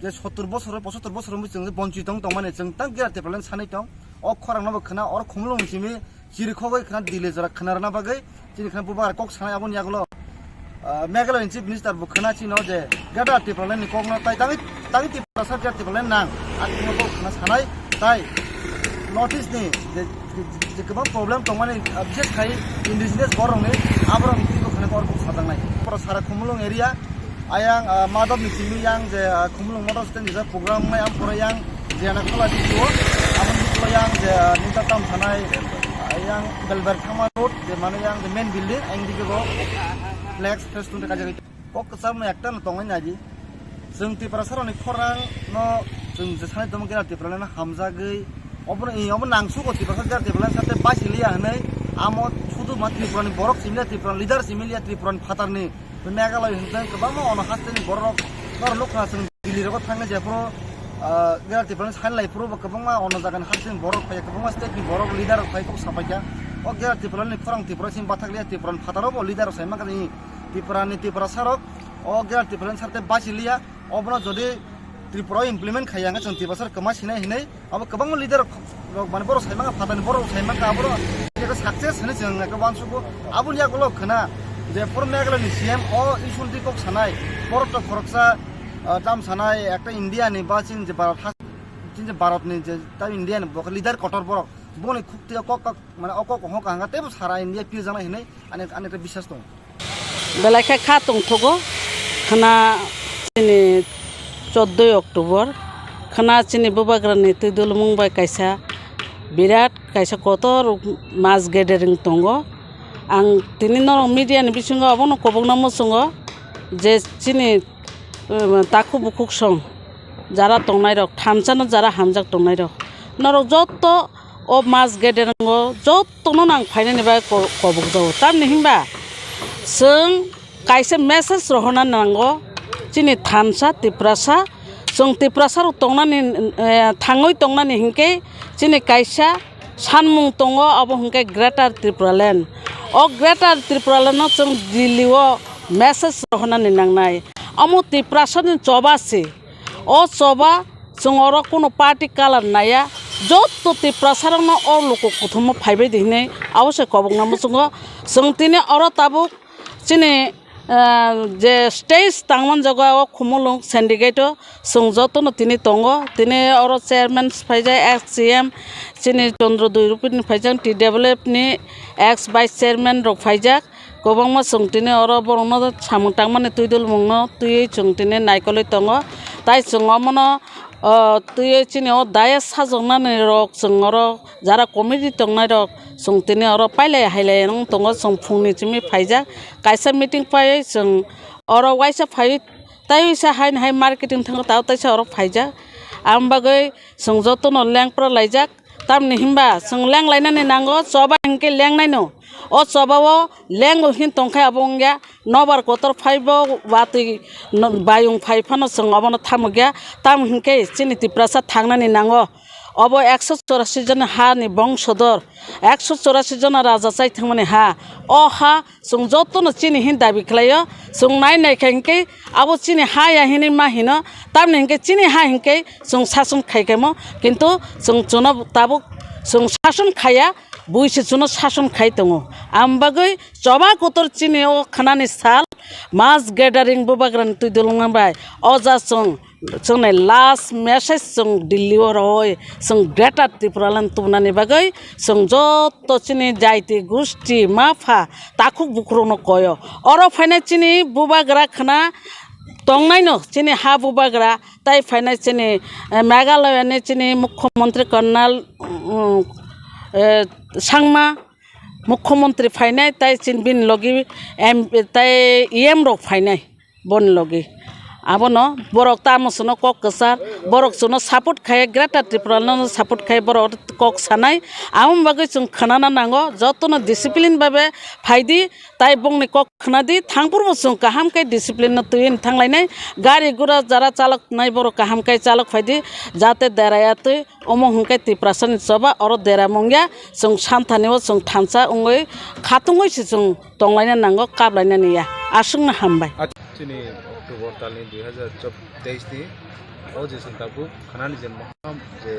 যে 70 বছর 75 বছর মুই বঞ্চিত দং মানে जों তাং গেরা টেপলেন সাनै দं অ খরাং নাব Khana or Khumlung Simi জিরখগৈ Khana দিলে জরা খনারনা বাগৈ जिनि खना बुबार कक सानै आबन यागलो मेघालय चिफ मिनिस्टार बु खना चिनो जे गदा टेपलेन नि कक न ताइ तांग Tripura सार गदा टेपलेन नां आथिनो कक खना सानै ताइ नोटिस नि जे गोबां प्रब्लेम दं माने बिसेस खाय इन्डिजिनियास बरंनि आबरं तिखौ खना अर कक सादांनाय पर सारा खुमलुं area ayang madam ni simi yang je khumlung motor stand je program mai am pura yang je na khala di jo amon di yang je ninta tam thanai yang belber thama road je mane yang the main building ang di go flex first tu ka jagi ok sam na ekta na tongai na ji जों Tripura saroni khorang no जों je sanai dom gera Tripura na hamza gei obon ei obon nangsu ko Tripura gera Tripura sate basiliya hanai amot শুধু মাত্র Tripura ni borok simila Tripura leader similia Tripura fatar ni Meghalaya हिंदों गोबां अन हास्टेलनि बरफ लखना जों दिल्लीआव थाङो जेफ्रो गैरा Tripura सानलाइफ्रो गोबां अन जागोन हास्टेलनि बरफ फाय गोबां स्टेटनि बरफ लिडार फायखौ साफायगा अ गैरा Tripura नि खरां Tripura सिम बाथागलिया Tripura फाताराव लिडार सायमा गानि Tripura सारक अ गैरा Tripura सारते बासिलिया अबनो जदि Tripura इमप्लिमेन्ट खायाङा जों Tripura सार कमा सिनाय हिनै अब गोबां लिडार माने बर सायमा फातानि बर सायमा गाबरो जेको सक्सेस होनो जों गोबां सुबु आबुन यागलो खना जे पर मेघालयनि सीएम अ इशुन्ति कक सानाय बरत खरकसा दाम सानाय एकटा इन्डियानि बा चिन जे भारतनि जे ता इन्डियानि बक लिडार कटर बरक बनि खुक्ति कक माने अकक हक हांगा तेबो सारा इन्डिया पि जाना हिनै अनेक बिश्वास दं बेलाखे खा तंथगो खना चिनि 14 अक्टोबर खना चिनि बुबाग्रानि तैदुल मुंबाय कायसा बिराट कायसा कतर मास गेदेरिं दंगो आं दिनै नरं मिडियानि बिथिङाव आबनो कबंना मोसङो जे चिनि ताखु बुकुक सं जारा तंनाय रक थामसानो जारा हामजाक तंनाय रक नरक जत्त अ मास गेदेरंगो जत्तनो नां फायनानि बा कबक जाव तामनि हिंबा जों कायसे मेसेज रहना नांगो चिनि थामसा Tripura जों Tripura तंनानि थाङै तंनानि हिंके चिनि कायसा सानमुं दङ अब हिंके ग्रेटार Tripura लेन्ड अ ग्रेटार Tripura लेन्ड जों दिल्लीआव मेसेज रहनानि नांनाय अमु Tripura नि चबासे अ चबा जों अर कोनो पार्टी कालार नाया जत्त Tripura न अ लोक कुथुम फायबाय दिनै आवश्यक कबंना मोसङो जों तिने अर ताबुक चिनि जे स्टेज तांमान जगाव खुमलुं सिन्डिकेट जों जत्तनो तिनि दङ तिनि अर चेयरमेन फायजाय एक्स सीएम चिनि चन्द्र दैरुपिनि फायजां TWF नि एक्स वाइस चेयरमेन रक फायजाक गोबांमा जों तिनि अर बरनो सामंटां माने तैदुल मुंनो तुयै जों तिनि नायकलै दङ ताइ जों अमनो तुयै चिनि अ दाया साजंनानै रक जों अर जारा कमिटि दंनाय रक जों तिनि अर पाइलाय हायलाय नों दङ जों फुंनि चिमि फायजाक कायसा मिटिं फाय जों अर वाइसा फाय ताइसा हाय मार्केटिं थांगो ताव ताइसा अर फायजाक आं बागै जों जत्तनो लेंफ्रा लायजाक तामनि हिंबा जों लें लायनानै नांगो चबा हिंके लें नायनो अ चबाव लें हिन तंखाय अबंग्या नबार कतर फाइबो वाति बायुं फाइफानो जों अबनो थामग्या ताम हिंके चिनि Tripura थांनानै नांगो अब 184 जन हानि बंशधर 184 जन राजा चाइथांमानि हा अ हा जों जत्तनो चिनि हिन दाबि खालायो जों नायनायखाय हिंके अब चिनि हाया हिनि मा हिनो तामनि हिंके चिनि हा हिंके जों शासन खायखायमो किन्तु जों जुना ताबुक जों शासन खाया बुइसे जुना शासन खाय दङ आं बागै चबा कतर चिनि अ खानानि साल मास गेदारिं बुबाग्रानि तैदुलंबाय अजा जोंनि लास्ट मेसेज जों दिल्लीआव रय जों ग्रेटार Tripura लेन्ड तुमनानि बागै जों जत्त चिनि जायति गुस्टि माफा ताखु बुख्रुनो कयो अर फायनाय चिनि बुबाग्रा खाना तंनायनो चिनि हा बुबाग्रा ताइ फायनाय चिनि मेघालयनि चिनि मुख्यमंत्री कर्नाल सांमा मुख्यमंत्री फायनाय ताइ चिन बिन लगी ताइ EM रक फायनाय बन लगी abono borok tamosono kok kesar borok sono support khaye Greta Tripura no support khaye borok kok sanai amon bagui chung khanana nango jotono discipline babe phaidi tai bongni kok khanadi thangpurbo chung kaham kai discipline no tuin thanglai gari gura jara chalok nai borok kaham kai chalok phaidi jate deraya tui omo hungkai Triprasan soba oro dera mongya chung santhanio chung thansa ungoi khatungoi si chung tonglaina nango kablaina niya asungna hambai Chini October talni 2023 ni je sangtabu khanani je maham je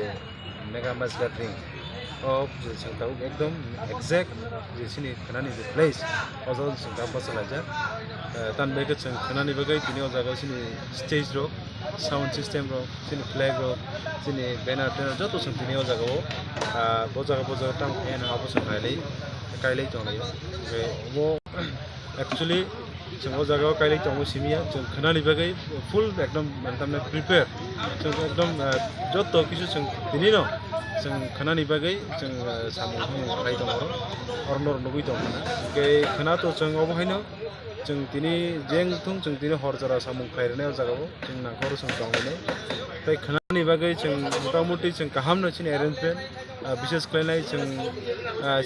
mega mass gathering of je sangtabu ekdom exact je sini khanani je place ojo sangtabu basalaja tan bege chang khanani bagai tini ojaga sini stage ro sound system ro sini flag ro sini banner joto sang tini ojaga o bojaga tam en abo sangai kailai tonglai wo actually जों ओ जगह कायले तंगो सिमिया जों खनानि बागै full एकदम मानतामने prepare जों एकदम जतो किछु जों दिनि न जों खनानि बागै जों सामु खाय दङ और नर नगै दङ ना के खना तो जों अबहायनो जों दिनि जें थुं जों दिनि हर जरा सामु खायरनायाव जगाव जों नाखर जों दङने ताय खनानि बागै जों मोटामोटी जों गाहामनो सिनि एरेन्जमेन्ट विशेष खालायनाय जों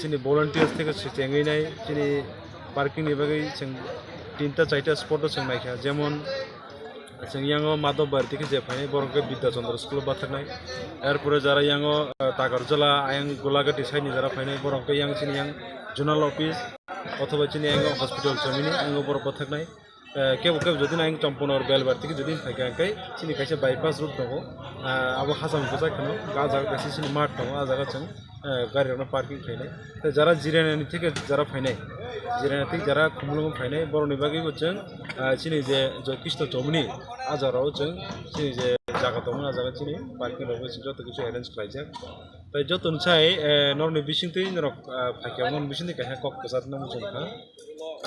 सिनि भलन्टियार्स थेके सिटेंगैनाय सिनि पार्किं नि बागै जों 3टा 4टा स्पट जों नायखा जेमन जों यांगो माधव भारती के जेफाय बरंके विद्याचंद्र स्कुल बाथरनाय एरपुरे जारा यांगो तागरजला आयं गोलागटी साइनि जारा फायनाय बरंके yang सिनि yang जोनाल अफिस अथवा सिनि yang हॉस्पिटल जमिनि आंगो बर बाथरनाय केबो जदि आं चम्पनर बेलबारती के जदि फायखाय सिनि कायसे बाइपास रुट दङ आबो हाजाम गोजा खनो गाजा कायसे सिनि मार्ट दङ आ जागा जों गारियावनो पार्किं फायनाय जारा जिरायनायनि थिके जारा फायनाय जिरायनायनि जारा खुमलुंग फायनाय बरनि बागैबो जों सिनि जे जकिष्ट जमनि आजाराव जों सिनि जे जागा दङ आ जागा सिनि पार्किं दङ जत किछु अरेन्ज खालायजा ताय जतन साय नरनि बिसिंथि नरक फायखायाव बिसिंथि कायहा कक गजात नाम जों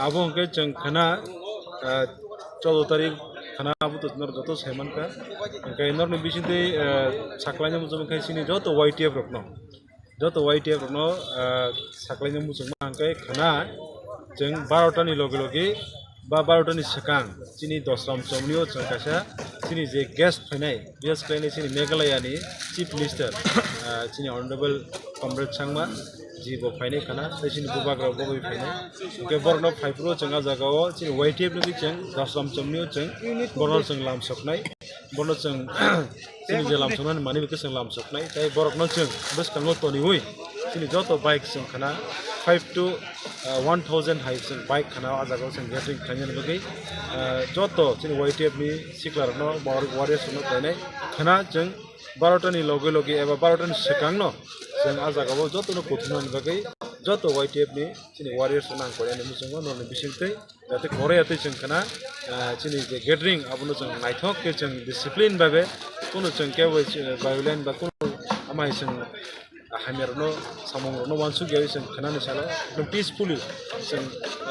आबो अंके जों खाना 14 तारिख खाना आबो तो नर जत सेमान का अंके नरनि बिसिंथि साखलायनो जों खायसिनि जत YTF रखनो जत YTF रखनो साखलायनो जों अंके खाना जों 12 नि लगे लगे बा 12 नि सिगां सिनि दसराम चमनियो जों कायसा सिनि जे गेस्ट फैनाय गेस्ट फैनाय सिनि मेघालयानि चीफ मिनिस्टर सिनि ऑनरेबल कमरेड सांमा जी बो फैनाय खाना सिनि बुबाग्रा बबे फैनाय के बरनो फाइप्रो जों जागाव सिनि YTF नि जों दसराम चमनियो जों बरनो जों लामसकनाय बरनो जों सिनि जे लामसकनाय माने बेखौ जों लामसकनाय ताय बरनो जों बसकांगो तनि हुइ सिनि जत बाइक जों खाना 5 to 1000 हाइ जों बाइक खाना आजागाव जों गेटरिं खालामनो बगै जत जों YTF नि सिक्लारनो वारियर्सनो फैनाय खाना जों 12 नि लगे लगे एबा 12 नि सिगांनो जों आजागाव जतनो कोथुनानि बगै जत YTF नि जों वारियर्स नां कोयानि मुजों नरनि बिसिंथै जाते खरेयाते जों खाना जोंनि जे गेटरिं आबनो जों नायथक के जों डिसिप्लिन बाबे कोनो जों केवल बायोलेन बा कोनो आमाय जों हामिरनो सामंगनो वानसु गेय जों खानानि साला एकदम पिसफुली जों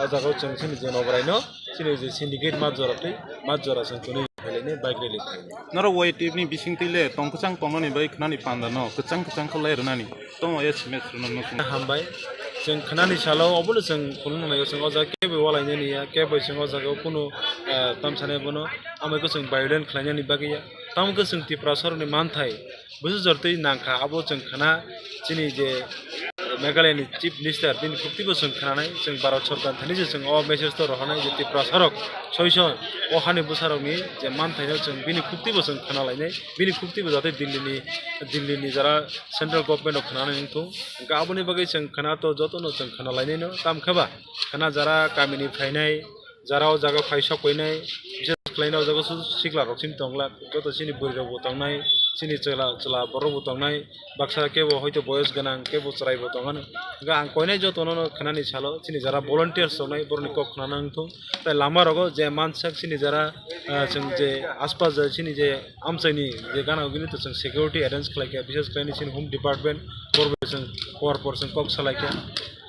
आजागाव जों सिनि जनबरायनो सिनि जे सिन्डिकेट माजरा जों कोनि फैलायने बाइक रेलि नर YTF नि बिसिंथैले तंकचां तंगनि बै खानानि पान्दानो कचां खलायरनानि तो एसमेस रनो हामबाय जों खानानि सालाव अबलो जों खुलुमनायाव जों अजा केबे वालायने निया केबे जों अजागाव कोनो तामसाने बनो आमैको जों बायोलेन खालायनानि बागैया तामको जों Triprasarनि मानथाय बुझ जरतै नांखा आबो जों खाना सिनि जे मेघालयनि चीफ मिनिस्टर दिन खुक्तिबो जों खानाय जों भारत सरकार थानि जों अ मेसेज तो रहनाय जे Triprasarok सयस अहानि बुसारनि जे मानथायनो जों बिनि खुक्तिबो जों खाना लायनाय बिनि खुक्तिबो जाते दिल्लीनि जरा सेन्ट्रेल गभर्नमेन्ट अफ खानाय नंथौ गाबोनि बागै जों खाना तो जतनो जों खाना लायनायनो तामखाबा खाना जरा गामिनि फायनाय जाराव जागा फायसा फैनाय बिसेस खालायनाव जागा सिक्ला रक्सिन तंगला जत सिनि बुरिराव तंनाय सिनि चला बरबो तंनाय बाक्सा केबो हयतो बयस गोनां केबो चरायबो तंगानो गा आं कोयनाय जतनो खानानि सालो सिनि जरा भलन्टियार्स संनाय बरनि कक खाना नंथौ ताय लामा रगो जे मानसाक सिनि जरा जों जे आसपास सिनि जे आमसायनि जे गानाव गिनि तो जों सिकिउरिटी अरेन्ज खालायखा बिसेस खालायनि सिनि होम डिपार्टमेन्ट बरबो जों कॉर्पोरेशन कक सालायखा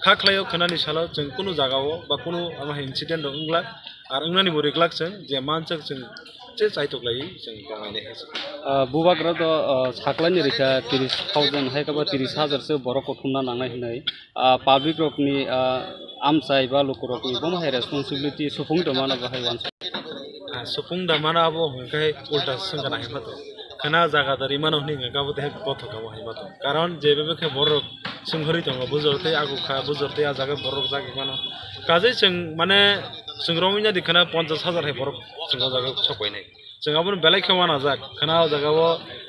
खाख्लायाव खानानि सालाव जों कुनु जागाव बा कुनु आमा इन्सिडेन्ट दंग्ला आरो अंनानि बोरिग्लाक जों जे मानसाक जों जे चाइतोग्लाय जों गमायनाय बुबाग्रा तो साख्लानि रेखा 30,000 हायकाबा 30,000 सो बरक थुमना नांनाय होननाय पाब्लिक रकनि आमसाय बा लोक रकनि बमाहाय रेसपन्सिबिलिटी सुफुं दमाना बाहाय वान supung da mana abo hongkai ulta sungana himato khana jaga dari mana honi ngaka bo te botho ka himato karon jebebe ke borok sunghori tongo bujorte agu kha bujorte a jaga borok jagi mano kaje sing mane sungromina dikhana 50,000 he borok sungo jaga sokoi nai जों अपन बेलाय खेवा ना जाक खाना जगह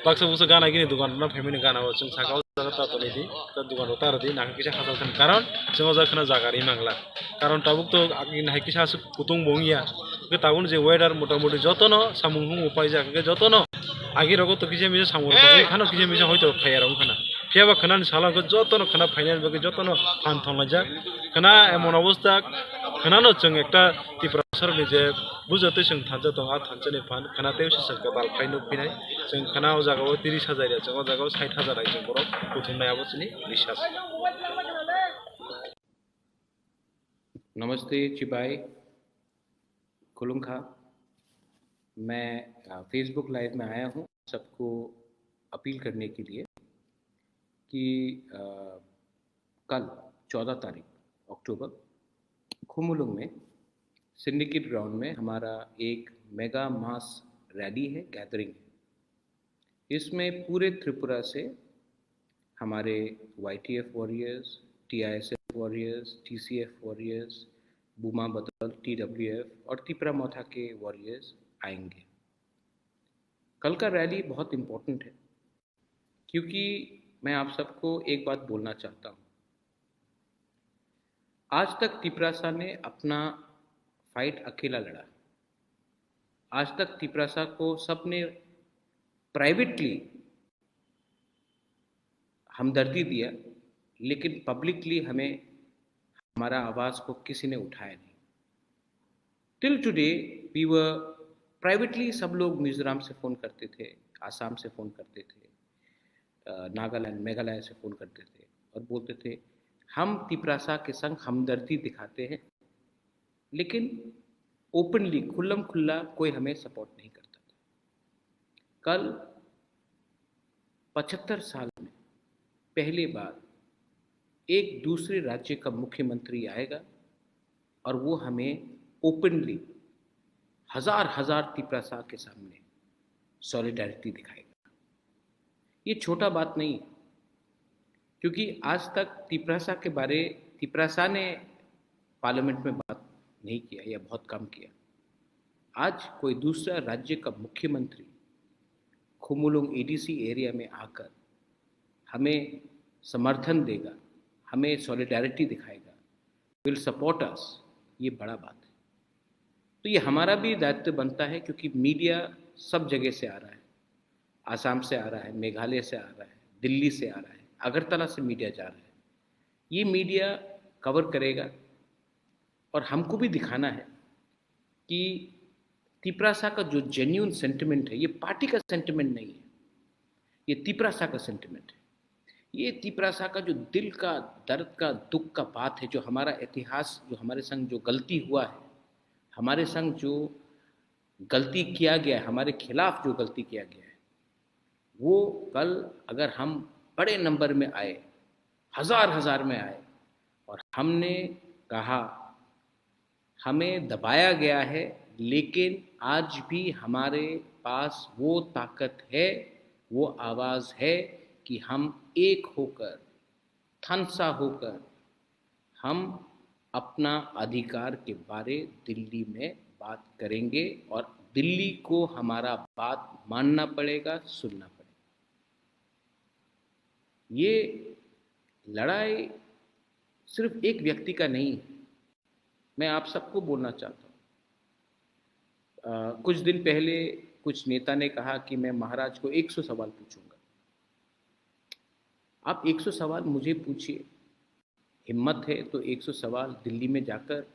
बाक्सा बुक्सा गाना गिनी दुकान ना family गाना जों साकाव जगह तातो नहीं दी तो दुकान उतार दी ना किसा खाता था कारण जों जगह खाना जागारी मांगला कारण ताबुक तो आगे ना किसा कुतुंग बोंगिया के ताबुन जे वेदर मोटा मोटी जतो न सामुंग हुं उपाय जा के जतो न आगे रगो तो किसे मिसे सामुंग खाना किसे मिसे होय तो खाया रंग खाना फियाबा खाना साला को जतो न खाना फाइनाल बगे जतो न फान थंला जा खाना एमन अवस्था खाना न जों एकटा तिप्रासर नि जे बुझते जों थांजा दं आ थांजानि फान खाना तेवसे जों बाल फाइनो फिनाय जों खाना जागाव 30,000 या जों जागाव 60,000 आइ जों बर बुथुमनायाबो जोंनि रिसार्च नमस्ते चिबाई खुलुंखा मैं फेसबुक लाइव में आया हूँ सबको अपील करने के लिए कि कल 14 तारीख अक्टूबर खुमुलुंग में सिंडिकेट ग्राउंड में हमारा एक मेगा मास रैली है, गैदरिंग है। इसमें पूरे त्रिपुरा से हमारे YTF warriors, TISF warriors, TCF warriors, बूमा बदल, TWF और तिपरा मोथा के वॉरियर्स आएंगे। कल का रैली बहुत इम्पोर्टेंट है क्योंकि मैं आप सबको एक बात बोलना चाहता हूँ। आज तक तिपरासा ने अपना फाइट अकेला लड़ा। आज तक तिपरासा को सबने प्राइवेटली हमदर्दी दिया, लेकिन पब्लिकली हमें हमारा आवाज़ को किसी ने उठाया नहीं। Till today we were privately, सब लोग मिजोरम से फ़ोन करते थे, आसाम से फ़ोन करते थे, नागालैंड मेघालय से फ़ोन करते थे और बोलते थे हम तिपरासा के संग हमदर्दी दिखाते हैं, लेकिन ओपनली खुल्लम खुल्ला कोई हमें सपोर्ट नहीं करता था। कल 75 साल में पहली बार एक दूसरे राज्य का मुख्यमंत्री आएगा और वो हमें ओपनली हजार हजार तिपरासा के सामने सॉलिडारिटी दिखाएगा। ये छोटा बात नहीं है, क्योंकि आज तक तिपरासा ने पार्लियामेंट में बात नहीं किया या बहुत कम किया। आज कोई दूसरा राज्य का मुख्यमंत्री खुमुलुंग ADC एरिया में आकर हमें समर्थन देगा, हमें सॉलिडारिटी दिखाएगा, विल सपोर्ट अस, ये बड़ा बात है। तो ये हमारा भी दायित्व बनता है, क्योंकि मीडिया सब जगह से आ रहा है, आसाम से आ रहा है, मेघालय से आ रहा है, दिल्ली से आ रहा है, अगरतला से मीडिया जा रहा है। ये मीडिया कवर करेगा और हमको भी दिखाना है कि तिपरासा का जो जेन्युइन सेंटिमेंट है, ये पार्टी का सेंटिमेंट नहीं है, ये तिपरासा का सेंटिमेंट है। ये तिपरासा का जो दिल का दर्द का दुख का बात है, जो हमारा इतिहास, जो हमारे संग जो गलती हुआ है, हमारे संग जो गलती किया गया है, हमारे खिलाफ जो गलती किया गया है, वो कल अगर हम बड़े नंबर में आए, हजार में आए और हमने कहा हमें दबाया गया है, लेकिन आज भी हमारे पास वो ताकत है, वो आवाज़ है कि हम एक होकर, थनसा होकर, हम अपना अधिकार के बारे दिल्ली में बात करेंगे और दिल्ली को हमारा बात मानना पड़ेगा, सुनना पड़ेगा। ये लड़ाई सिर्फ एक व्यक्ति का नहीं है, मैं आप सबको बोलना चाहता हूँ। कुछ दिन पहले कुछ नेता ने कहा कि मैं महाराज को 100 सवाल पूछूंगा। आप 100 सवाल मुझे पूछिए, हिम्मत है तो 100 सवाल दिल्ली में जाकर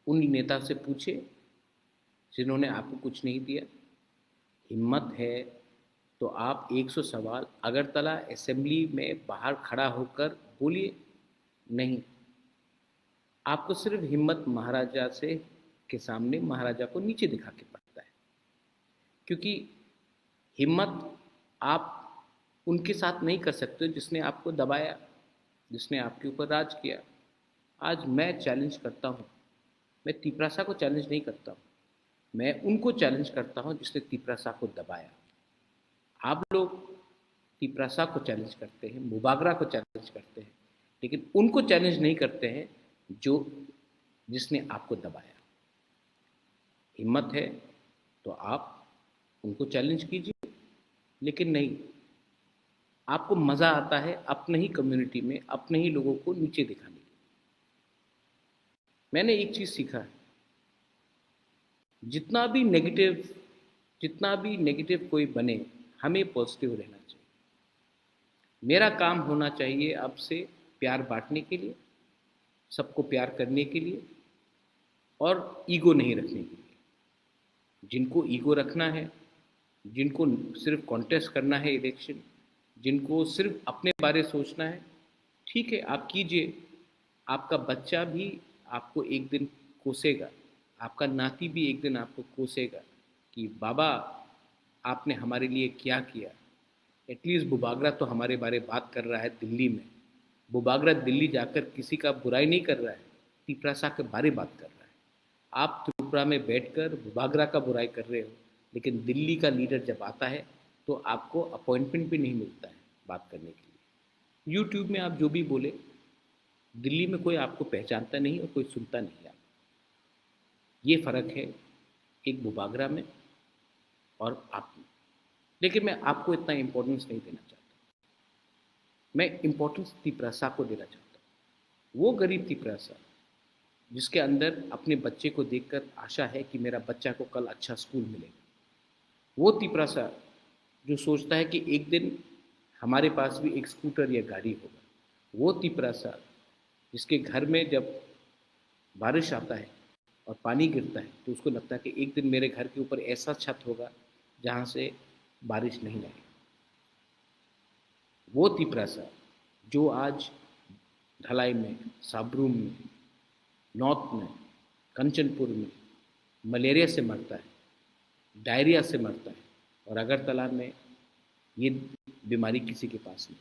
उन नेता से पूछे जिन्होंने आपको कुछ नहीं दिया। हिम्मत है तो आप 100 सवाल अगरतला असेंबली में बाहर खड़ा होकर बोलिए। नहीं, आपको सिर्फ हिम्मत महाराजा से के सामने महाराजा को नीचे दिखा के पड़ता है, क्योंकि हिम्मत आप उनके साथ नहीं कर सकते जिसने आपको दबाया, जिसने आपके ऊपर राज किया। आज मैं चैलेंज करता हूँ, मैं तिपरासा को चैलेंज नहीं करता हूँ, मैं उनको चैलेंज करता हूं जिसने तिपरासा को दबाया। आप लोग तिपरासा को चैलेंज करते हैं, मुबागरा को चैलेंज करते हैं, लेकिन उनको चैलेंज नहीं करते हैं जिसने आपको दबाया। हिम्मत है तो आप उनको चैलेंज कीजिए, लेकिन नहीं, आपको मज़ा आता है अपने ही कम्युनिटी में अपने ही लोगों को नीचे दिखाने की। मैंने एक चीज़ सीखा है, जितना भी नेगेटिव कोई बने, हमें पॉजिटिव रहना चाहिए। मेरा काम होना चाहिए अब से प्यार बांटने के लिए, सबको प्यार करने के लिए और ईगो नहीं रखने के लिए। जिनको ईगो रखना है, जिनको सिर्फ कॉन्टेस्ट करना है इलेक्शन, जिनको सिर्फ अपने बारे सोचना है, ठीक है, आप कीजिए। आपका बच्चा भी आपको एक दिन कोसेगा, आपका नाती भी एक दिन आपको कोसेगा कि बाबा आपने हमारे लिए क्या किया। एटलीस्ट बुबागरा तो हमारे बारे बात कर रहा है दिल्ली में। बुबागरा दिल्ली जाकर किसी का बुराई नहीं कर रहा है, तिपरासा के बारे बात कर रहा है। आप त्रिपुरा में बैठकर बुबागरा का बुराई कर रहे हो, लेकिन दिल्ली का लीडर जब आता है तो आपको अपॉइंटमेंट भी नहीं मिलता है बात करने के लिए। यूट्यूब में आप जो भी बोले, दिल्ली में कोई आपको पहचानता नहीं और कोई सुनता नहीं है। ये फ़र्क है एक बुबागरा में और आप में। लेकिन मैं आपको इतना इम्पोर्टेंस नहीं देना चाहता, मैं इम्पोर्टेंस तिपरासा को देना चाहता हूँ। वो गरीब तिपरासा जिसके अंदर अपने बच्चे को देखकर आशा है कि मेरा बच्चा को कल अच्छा स्कूल मिलेगा। वो तिपरासा जो सोचता है कि एक दिन हमारे पास भी एक स्कूटर या गाड़ी होगा। वो तिपरासा जिसके घर में जब बारिश आता है और पानी गिरता है तो उसको लगता है कि एक दिन मेरे घर के ऊपर ऐसा छत होगा जहाँ से बारिश नहीं आएगी। वो तिपरासा जो आज ढलाई में, साबरूम में, नॉर्थ में, कंचनपुर में मलेरिया से मरता है, डायरिया से मरता है, और अगरतला में ये बीमारी किसी के पास नहीं।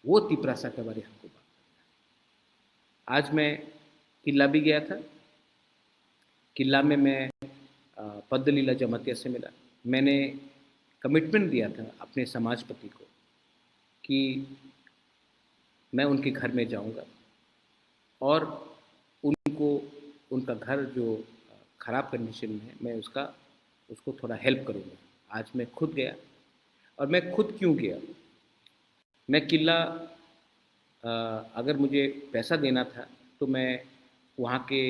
वो तिपरासा के बारे हमको बात करना है। आज मैं किला भी गया था। किला में मैं पद्दलीला जमातिया से मिला। मैंने कमिटमेंट दिया था अपने समाजपति को कि मैं उनके घर में जाऊंगा और उनका घर जो ख़राब कंडीशन में है, मैं उसको थोड़ा हेल्प करूंगा। आज मैं खुद गया। और मैं खुद क्यों गया? मैं किला अगर मुझे पैसा देना था तो मैं वहाँ के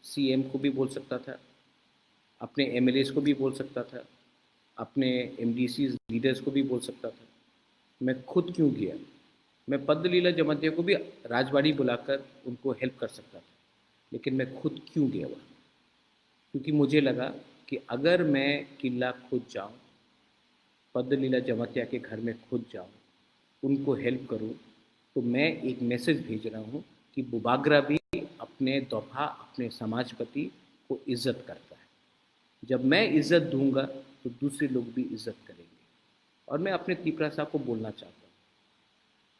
सीएम को भी बोल सकता था, अपने एमएलएस को भी बोल सकता था, अपने एमडीसी लीडर्स को भी बोल सकता था। मैं खुद क्यों गया? मैं पद्दलीला जमातिया को भी राजवाड़ी बुलाकर उनको हेल्प कर सकता था, लेकिन मैं खुद क्यों गया वहाँ? क्योंकि मुझे लगा कि अगर मैं किला खुद जाऊँ, पद्दलीला जमातिया के घर में खुद जाऊँ, उनको हेल्प करूँ, तो मैं एक मैसेज भेज रहा हूँ कि बुबागरा भी अपने दोफा, अपने समाजपति को इज्जत करता है। जब मैं इज्जत दूंगा तो दूसरे लोग भी इज्जत करेंगे। और मैं अपने तिपरासा को बोलना चाहता हूँ,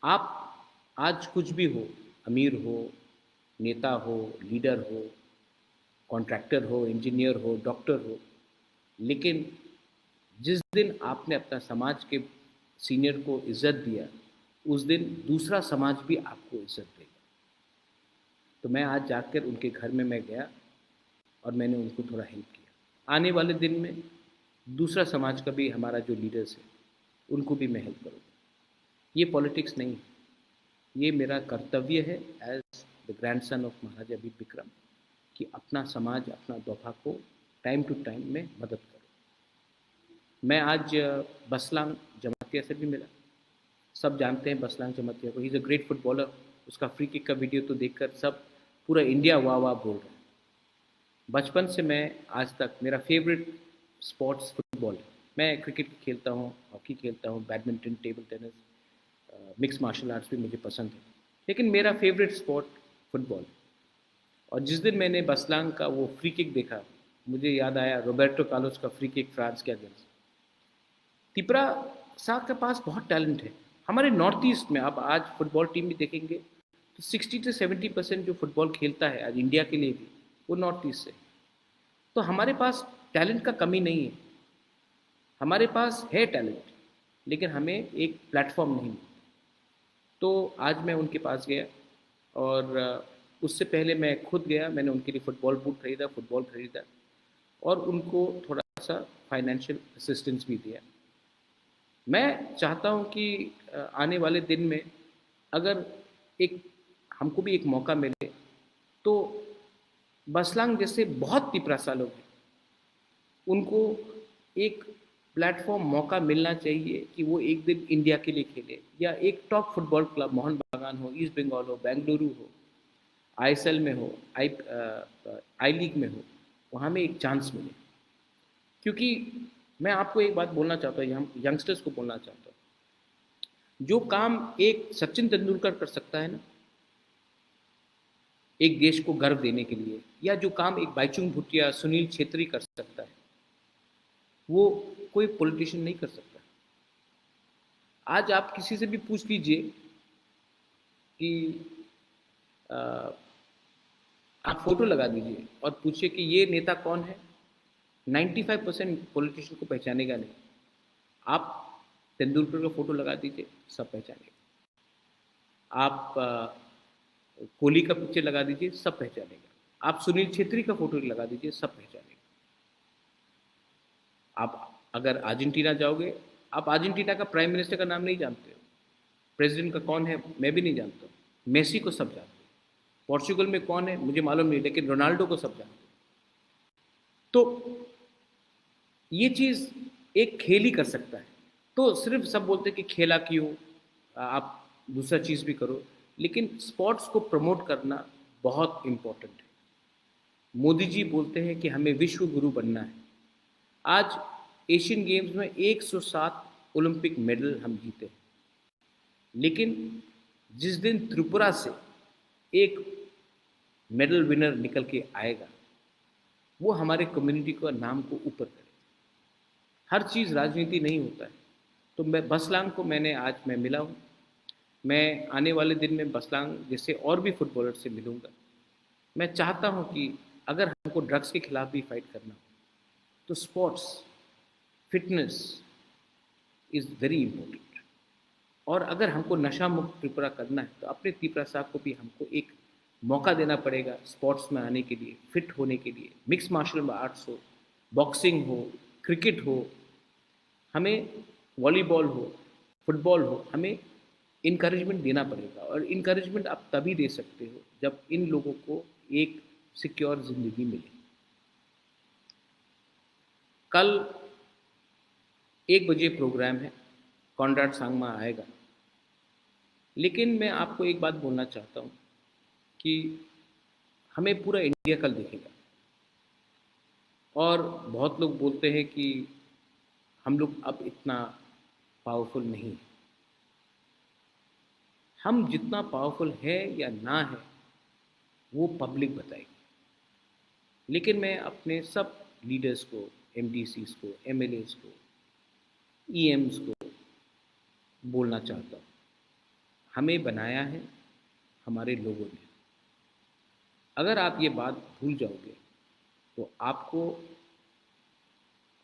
आप आज कुछ भी हो, अमीर हो, नेता हो, लीडर हो, कॉन्ट्रैक्टर हो, इंजीनियर हो, डॉक्टर हो, लेकिन जिस दिन आपने अपना समाज के सीनियर को इज्जत दिया, उस दिन दूसरा समाज भी आपको इज्जत देगा। तो मैं आज जाकर उनके घर में मैं गया और मैंने उनको थोड़ा हेल्प किया। आने वाले दिन में दूसरा समाज का भी, हमारा जो लीडर्स है, उनको भी मैं हेल्प करूँगा। ये पॉलिटिक्स नहीं है, ये मेरा कर्तव्य है as the grandson of Maharaja Bir Vikram कि अपना समाज, अपना दोफा को टाइम टू टाइम में मदद करूँ। मैं आज बसलांग जमातिया से भी मिला। सब जानते हैं बसलांग जमातिया को, he is a great footballer. उसका फ्री किक का वीडियो तो देखकर सब पूरा इंडिया वाह वाह बोल रहा है। बचपन से मैं आज तक, मेरा फेवरेट स्पोर्ट्स फुटबॉल है। मैं क्रिकेट खेलता हूँ, हॉकी खेलता हूँ, badminton, table tennis, mix martial arts भी मुझे पसंद है, लेकिन मेरा फेवरेट स्पोर्ट फुटबॉल। और जिस दिन मैंने बसलांग का वो फ्री किक देखा, मुझे याद आया रोबर्टो कार्लोस का फ्री किक फ्रांस के अगेंस्ट। तिपरासा के पास बहुत टैलेंट है। हमारे नॉर्थ ईस्ट में आप आज फुटबॉल टीम भी देखेंगे तो 60 से 70% जो फुटबॉल खेलता है आज इंडिया के लिए भी, वो नॉर्थ ईस्ट से। तो हमारे पास टैलेंट का कमी नहीं है, हमारे पास है टैलेंट, लेकिन हमें एक प्लेटफॉर्म नहीं मिला। तो आज मैं उनके पास गया और उससे पहले मैं खुद गया, मैंने उनके लिए फुटबॉल बूट खरीदा, फुटबॉल खरीदा और उनको थोड़ा सा फाइनेंशियल असिस्टेंस भी दिया। मैं चाहता हूँ कि आने वाले दिन में अगर एक हमको भी एक मौका मिले तो बसलांग जैसे बहुत तिपरासा लोग हैं, उनको एक प्लेटफॉर्म मौका मिलना चाहिए कि वो एक दिन इंडिया के लिए खेले, या एक टॉप फुटबॉल क्लब मोहन बागान हो, ईस्ट बंगाल हो, बेंगलुरु हो, आईएसएल में हो, आई लीग में हो, वहाँ में एक चांस मिले। क्योंकि मैं आपको एक बात बोलना चाहता हूँ, यंगस्टर्स को बोलना चाहता हूँ, जो काम एक सचिन तेंदुलकर कर सकता है ना एक देश को गर्व देने के लिए, या जो काम एक बाईचुंग भूटिया, सुनील छेत्री कर सकता है, वो कोई पॉलिटिशियन नहीं कर सकता। आज आप किसी से भी पूछ लीजिए कि आप फोटो लगा दीजिए और पूछिए कि ये नेता कौन है, 95% पॉलिटिशियन को पहचानेगा नहीं। आप तेंदुलकर का फोटो लगा दीजिए, सब पहचानेगा। आप कोहली का पिक्चर लगा दीजिए, सब पहचानेगा। आप सुनील छेत्री का फोटो लगा दीजिए, सब पहचानेगा। आप अगर अर्जेंटीना जाओगे, आप अर्जेंटीना का प्राइम मिनिस्टर का नाम नहीं जानते हो, प्रेसिडेंट का कौन है मैं भी नहीं जानता हूँ, मेसी को सब जानते हो। पोर्चुगल में कौन है मुझे मालूम नहीं, लेकिन रोनाल्डो को सब जानते हो। तो ये चीज़ एक खेल ही कर सकता है। तो सिर्फ सब बोलते हैं कि खेला क्यों, आप दूसरा चीज़ भी करो, लेकिन स्पोर्ट्स को प्रमोट करना बहुत इम्पोर्टेंट है। मोदी जी बोलते हैं कि हमें विश्व गुरु बनना है। आज एशियन गेम्स में 107 ओलंपिक मेडल हम जीते हैं, लेकिन जिस दिन त्रिपुरा से एक मेडल विनर निकल के आएगा, वो हमारे कम्युनिटी का नाम को ऊपर करेगा। हर चीज़ राजनीति नहीं होता है। तो मैं बसलांग को आज मैं मिला हूँ। मैं आने वाले दिन में बसलांग जैसे और भी फुटबॉलर से मिलूँगा। मैं चाहता हूँ कि अगर हमको ड्रग्स के खिलाफ भी फाइट करना हो तो sports, fitness is very important. और अगर हमको नशा मुक्त त्रिपुरा करना है तो अपने त्रिपुरा साहब को भी हमको एक मौका देना पड़ेगा स्पोर्ट्स में आने के लिए, फिट होने के लिए। मिक्स मार्शल आर्ट्स हो, बॉक्सिंग हो, क्रिकेट हो, हमें वॉलीबॉल हो, फुटबॉल हो, हमें इनकरेजमेंट देना पड़ेगा। और इनकरेजमेंट आप तभी दे सकते हो जब इन लोगों को एक सिक्योर ज़िंदगी मिले। कल 1 बजे प्रोग्राम है, कॉन्राड सांगमा आएगा। लेकिन मैं आपको एक बात बोलना चाहता हूँ कि हमें पूरा इंडिया कल देखेगा। और बहुत लोग बोलते हैं कि हम लोग अब इतना पावरफुल नहीं है। हम जितना पावरफुल है या ना है वो पब्लिक बताएगी। लेकिन मैं अपने सब लीडर्स को, एमडीसीज को, एमएलएस को, ईएम्स को बोलना चाहता हूँ, हमें बनाया है हमारे लोगों ने। अगर आप ये बात भूल जाओगे तो आपको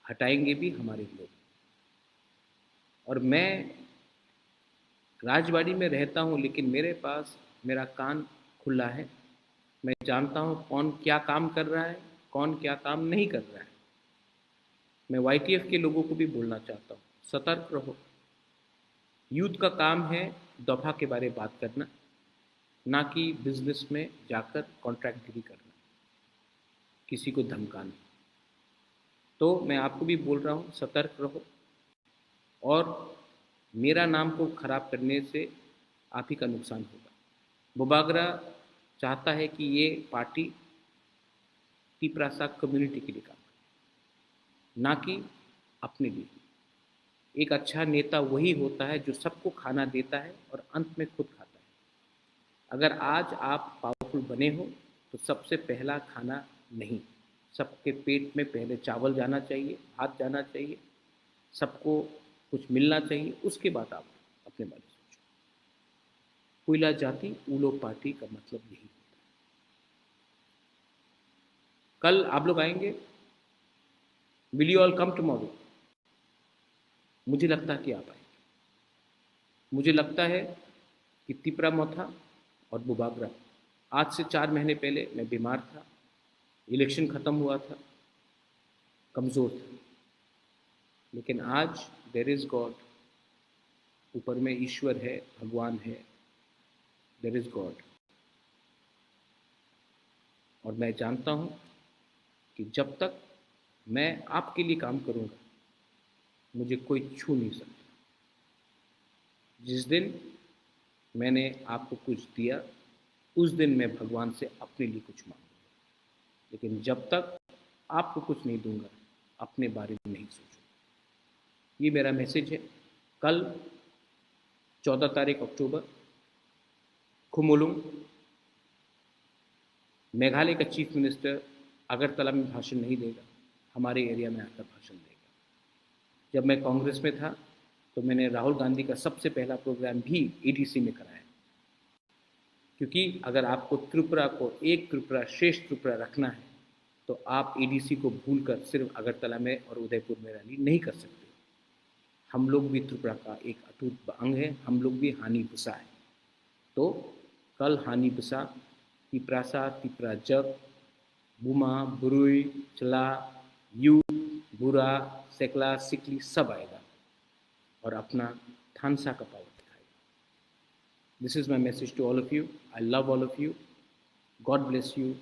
हटाएंगे भी हमारे लोग। और मैं राजवाड़ी में रहता हूँ, लेकिन मेरे पास मेरा कान खुला है। मैं जानता हूँ कौन क्या काम कर रहा है, कौन क्या काम नहीं कर रहा है। मैं वाईटीएफ के लोगों को भी बोलना चाहता हूँ, सतर्क रहो। यूथ का काम है दफा के बारे में बात करना, ना कि बिजनेस में जाकर कॉन्ट्रैक्टगिरी करना, किसी को धमकाना। तो मैं आपको भी बोल रहा हूँ, सतर्क रहो। और मेरा नाम को खराब करने से आप ही का नुकसान होगा। बुबागरा चाहता है कि ये पार्टी तिपरासा कम्युनिटी के लिए काम करे, ना कि अपने लिए। एक अच्छा नेता वही होता है जो सबको खाना देता है और अंत में खुद खाता है। अगर आज आप पावरफुल बने हो तो सबसे पहला खाना नहीं, सबके पेट में पहले चावल जाना चाहिए, भात जाना चाहिए, सबको कुछ मिलना चाहिए, उसके बाद आप अपने बारे में सोचो। कोयला जाति उलो पार्टी का मतलब यही होता है। कल आप लोग आएंगे, will you all come tomorrow? मुझे लगता है कि आप आएंगे। मुझे लगता है कि तिपरा मोथा और बुबागरा, आज से 4 महीने पहले मैं बीमार था, इलेक्शन ख़त्म हुआ था, कमज़ोर था, लेकिन आज देयर इज़ गॉड, ऊपर में ईश्वर है, भगवान है, देयर इज़ गॉड। और मैं जानता हूँ कि जब तक मैं आपके लिए काम करूँगा, मुझे कोई छू नहीं सकता। जिस दिन मैंने आपको कुछ दिया, उस दिन मैं भगवान से अपने लिए कुछ मांगूंगा, लेकिन जब तक आपको कुछ नहीं दूंगा, अपने बारे में नहीं सोचूंगा। ये मेरा मैसेज है। कल 14 तारीख अक्टूबर, खुमोलुंग, मेघालय का चीफ मिनिस्टर अगरतला में भाषण नहीं देगा, हमारे एरिया में आकर भाषण देगा। जब मैं कांग्रेस में था तो मैंने राहुल गांधी का सबसे पहला प्रोग्राम भी एडीसी में कराया, क्योंकि अगर आपको त्रिपुरा को एक त्रिपुरा श्रेष्ठ त्रिपुरा रखना है तो आप एडीसी को भूलकर सिर्फ अगरतला में और उदयपुर में रैली नहीं कर सकते। हम लोग भी त्रिपुरा का एक अटूट अंग है, हम लोग भी हानि बुसा है। तो कल हानि बुसा, तिपरासा, तिपरा जग, बुमा, बुरुई, चला, यू, बुरा, सेकला, सिकली सब आएगा और अपना थानसा का पावर दिखाएगा। This is my message to all of you. I love all of you. God bless you.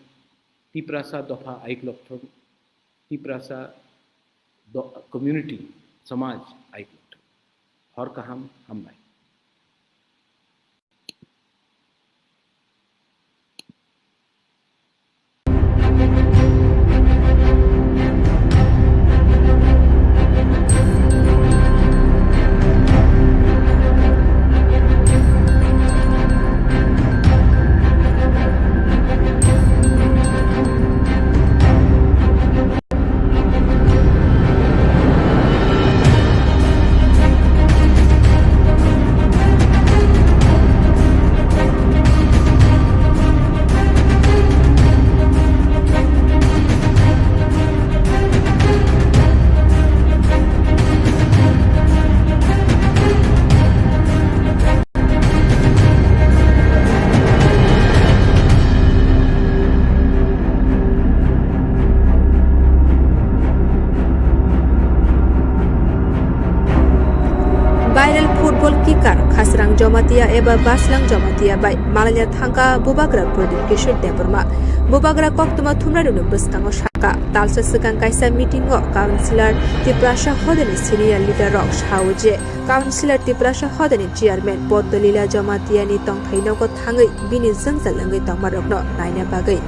तिपरासा दफा आइक लोकथम, तिपरासा कम्युनिटी समाज आइक लोकथम, और कहा हम भाई। Khasrang Jamatia eba Baslang Jamatia by Malaya Thanka Bubagra Prodin Kishur Deburma Bubagra Koktuma Tumradun Buskango Shaka Talsa Sukan Kaisa meeting of Councillor Tiprasha Hodeni Senior Leader Rock Hauje Councillor Tiprasha Hodeni Chairman Podolila Jamatia ni Tong Hainoko Tangi Bini Zangzalangi Tomarokno Naina Bagai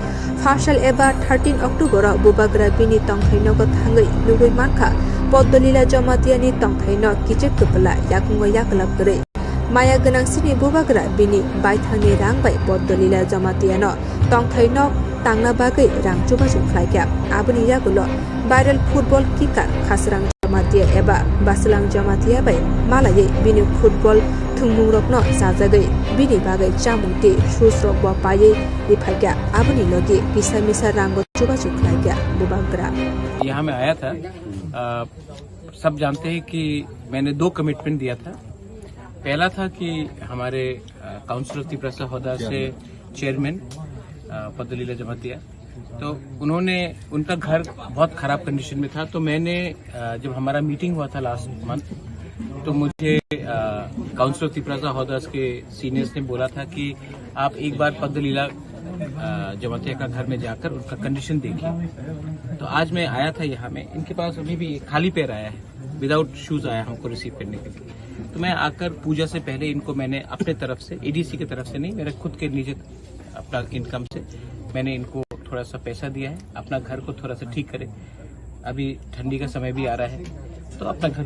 Partial eba 13 October Bubagra Bini Tong Hainoko Tangi Nugui Manka Podolila Jamatia ni Tong Haino Kichek Kupala Yakungo Yakalab Gre Maya Ganang Sini Bubagra Bini Baithani Rang by Podolila Jamatiano Tong Haino Tangna Bagai Rang Juba Suklaika Abuni Yagulo Viral Football Kicker Khasrang Jamatia eba Baslang Jamatia by Malaye Bini Football Tumurokno Sazagai Bini Bagai Jamuti Shusro Bapaye Lipaga Abuni Logi Pisa Misa Rango Juba Suklaika Bubagra यहाँ मैं आया था। सब जानते हैं कि मैंने 2 commitment दिया था। पहला था कि हमारे काउंसिलर तिपरासा होदा से चेयरमैन पदलीला जमातिया, तो उन्होंने उनका घर बहुत खराब कंडीशन में था। तो मैंने जब हमारा मीटिंग हुआ था लास्ट मंथ, तो मुझे काउंसिलर तिपरासा होदा के सीनियर्स ने बोला था कि आप एक बार पदलीला जमातिया का घर में जाकर उनका कंडीशन देखिए। तो आज मैं आया था यहाँ में, इनके पास अभी भी खाली पैर आया है, विदाउट शूज आया हमको रिसीव करने के लिए। तो मैं आकर पूजा से पहले इनको मैंने अपने तरफ से, एडीसी की तरफ से नहीं, मेरे खुद के निजी अपना इनकम से मैंने इनको थोड़ा सा पैसा दिया है, अपना घर को थोड़ा सा ठीक करे। अभी ठंडी का समय भी आ रहा है, तो अपना घर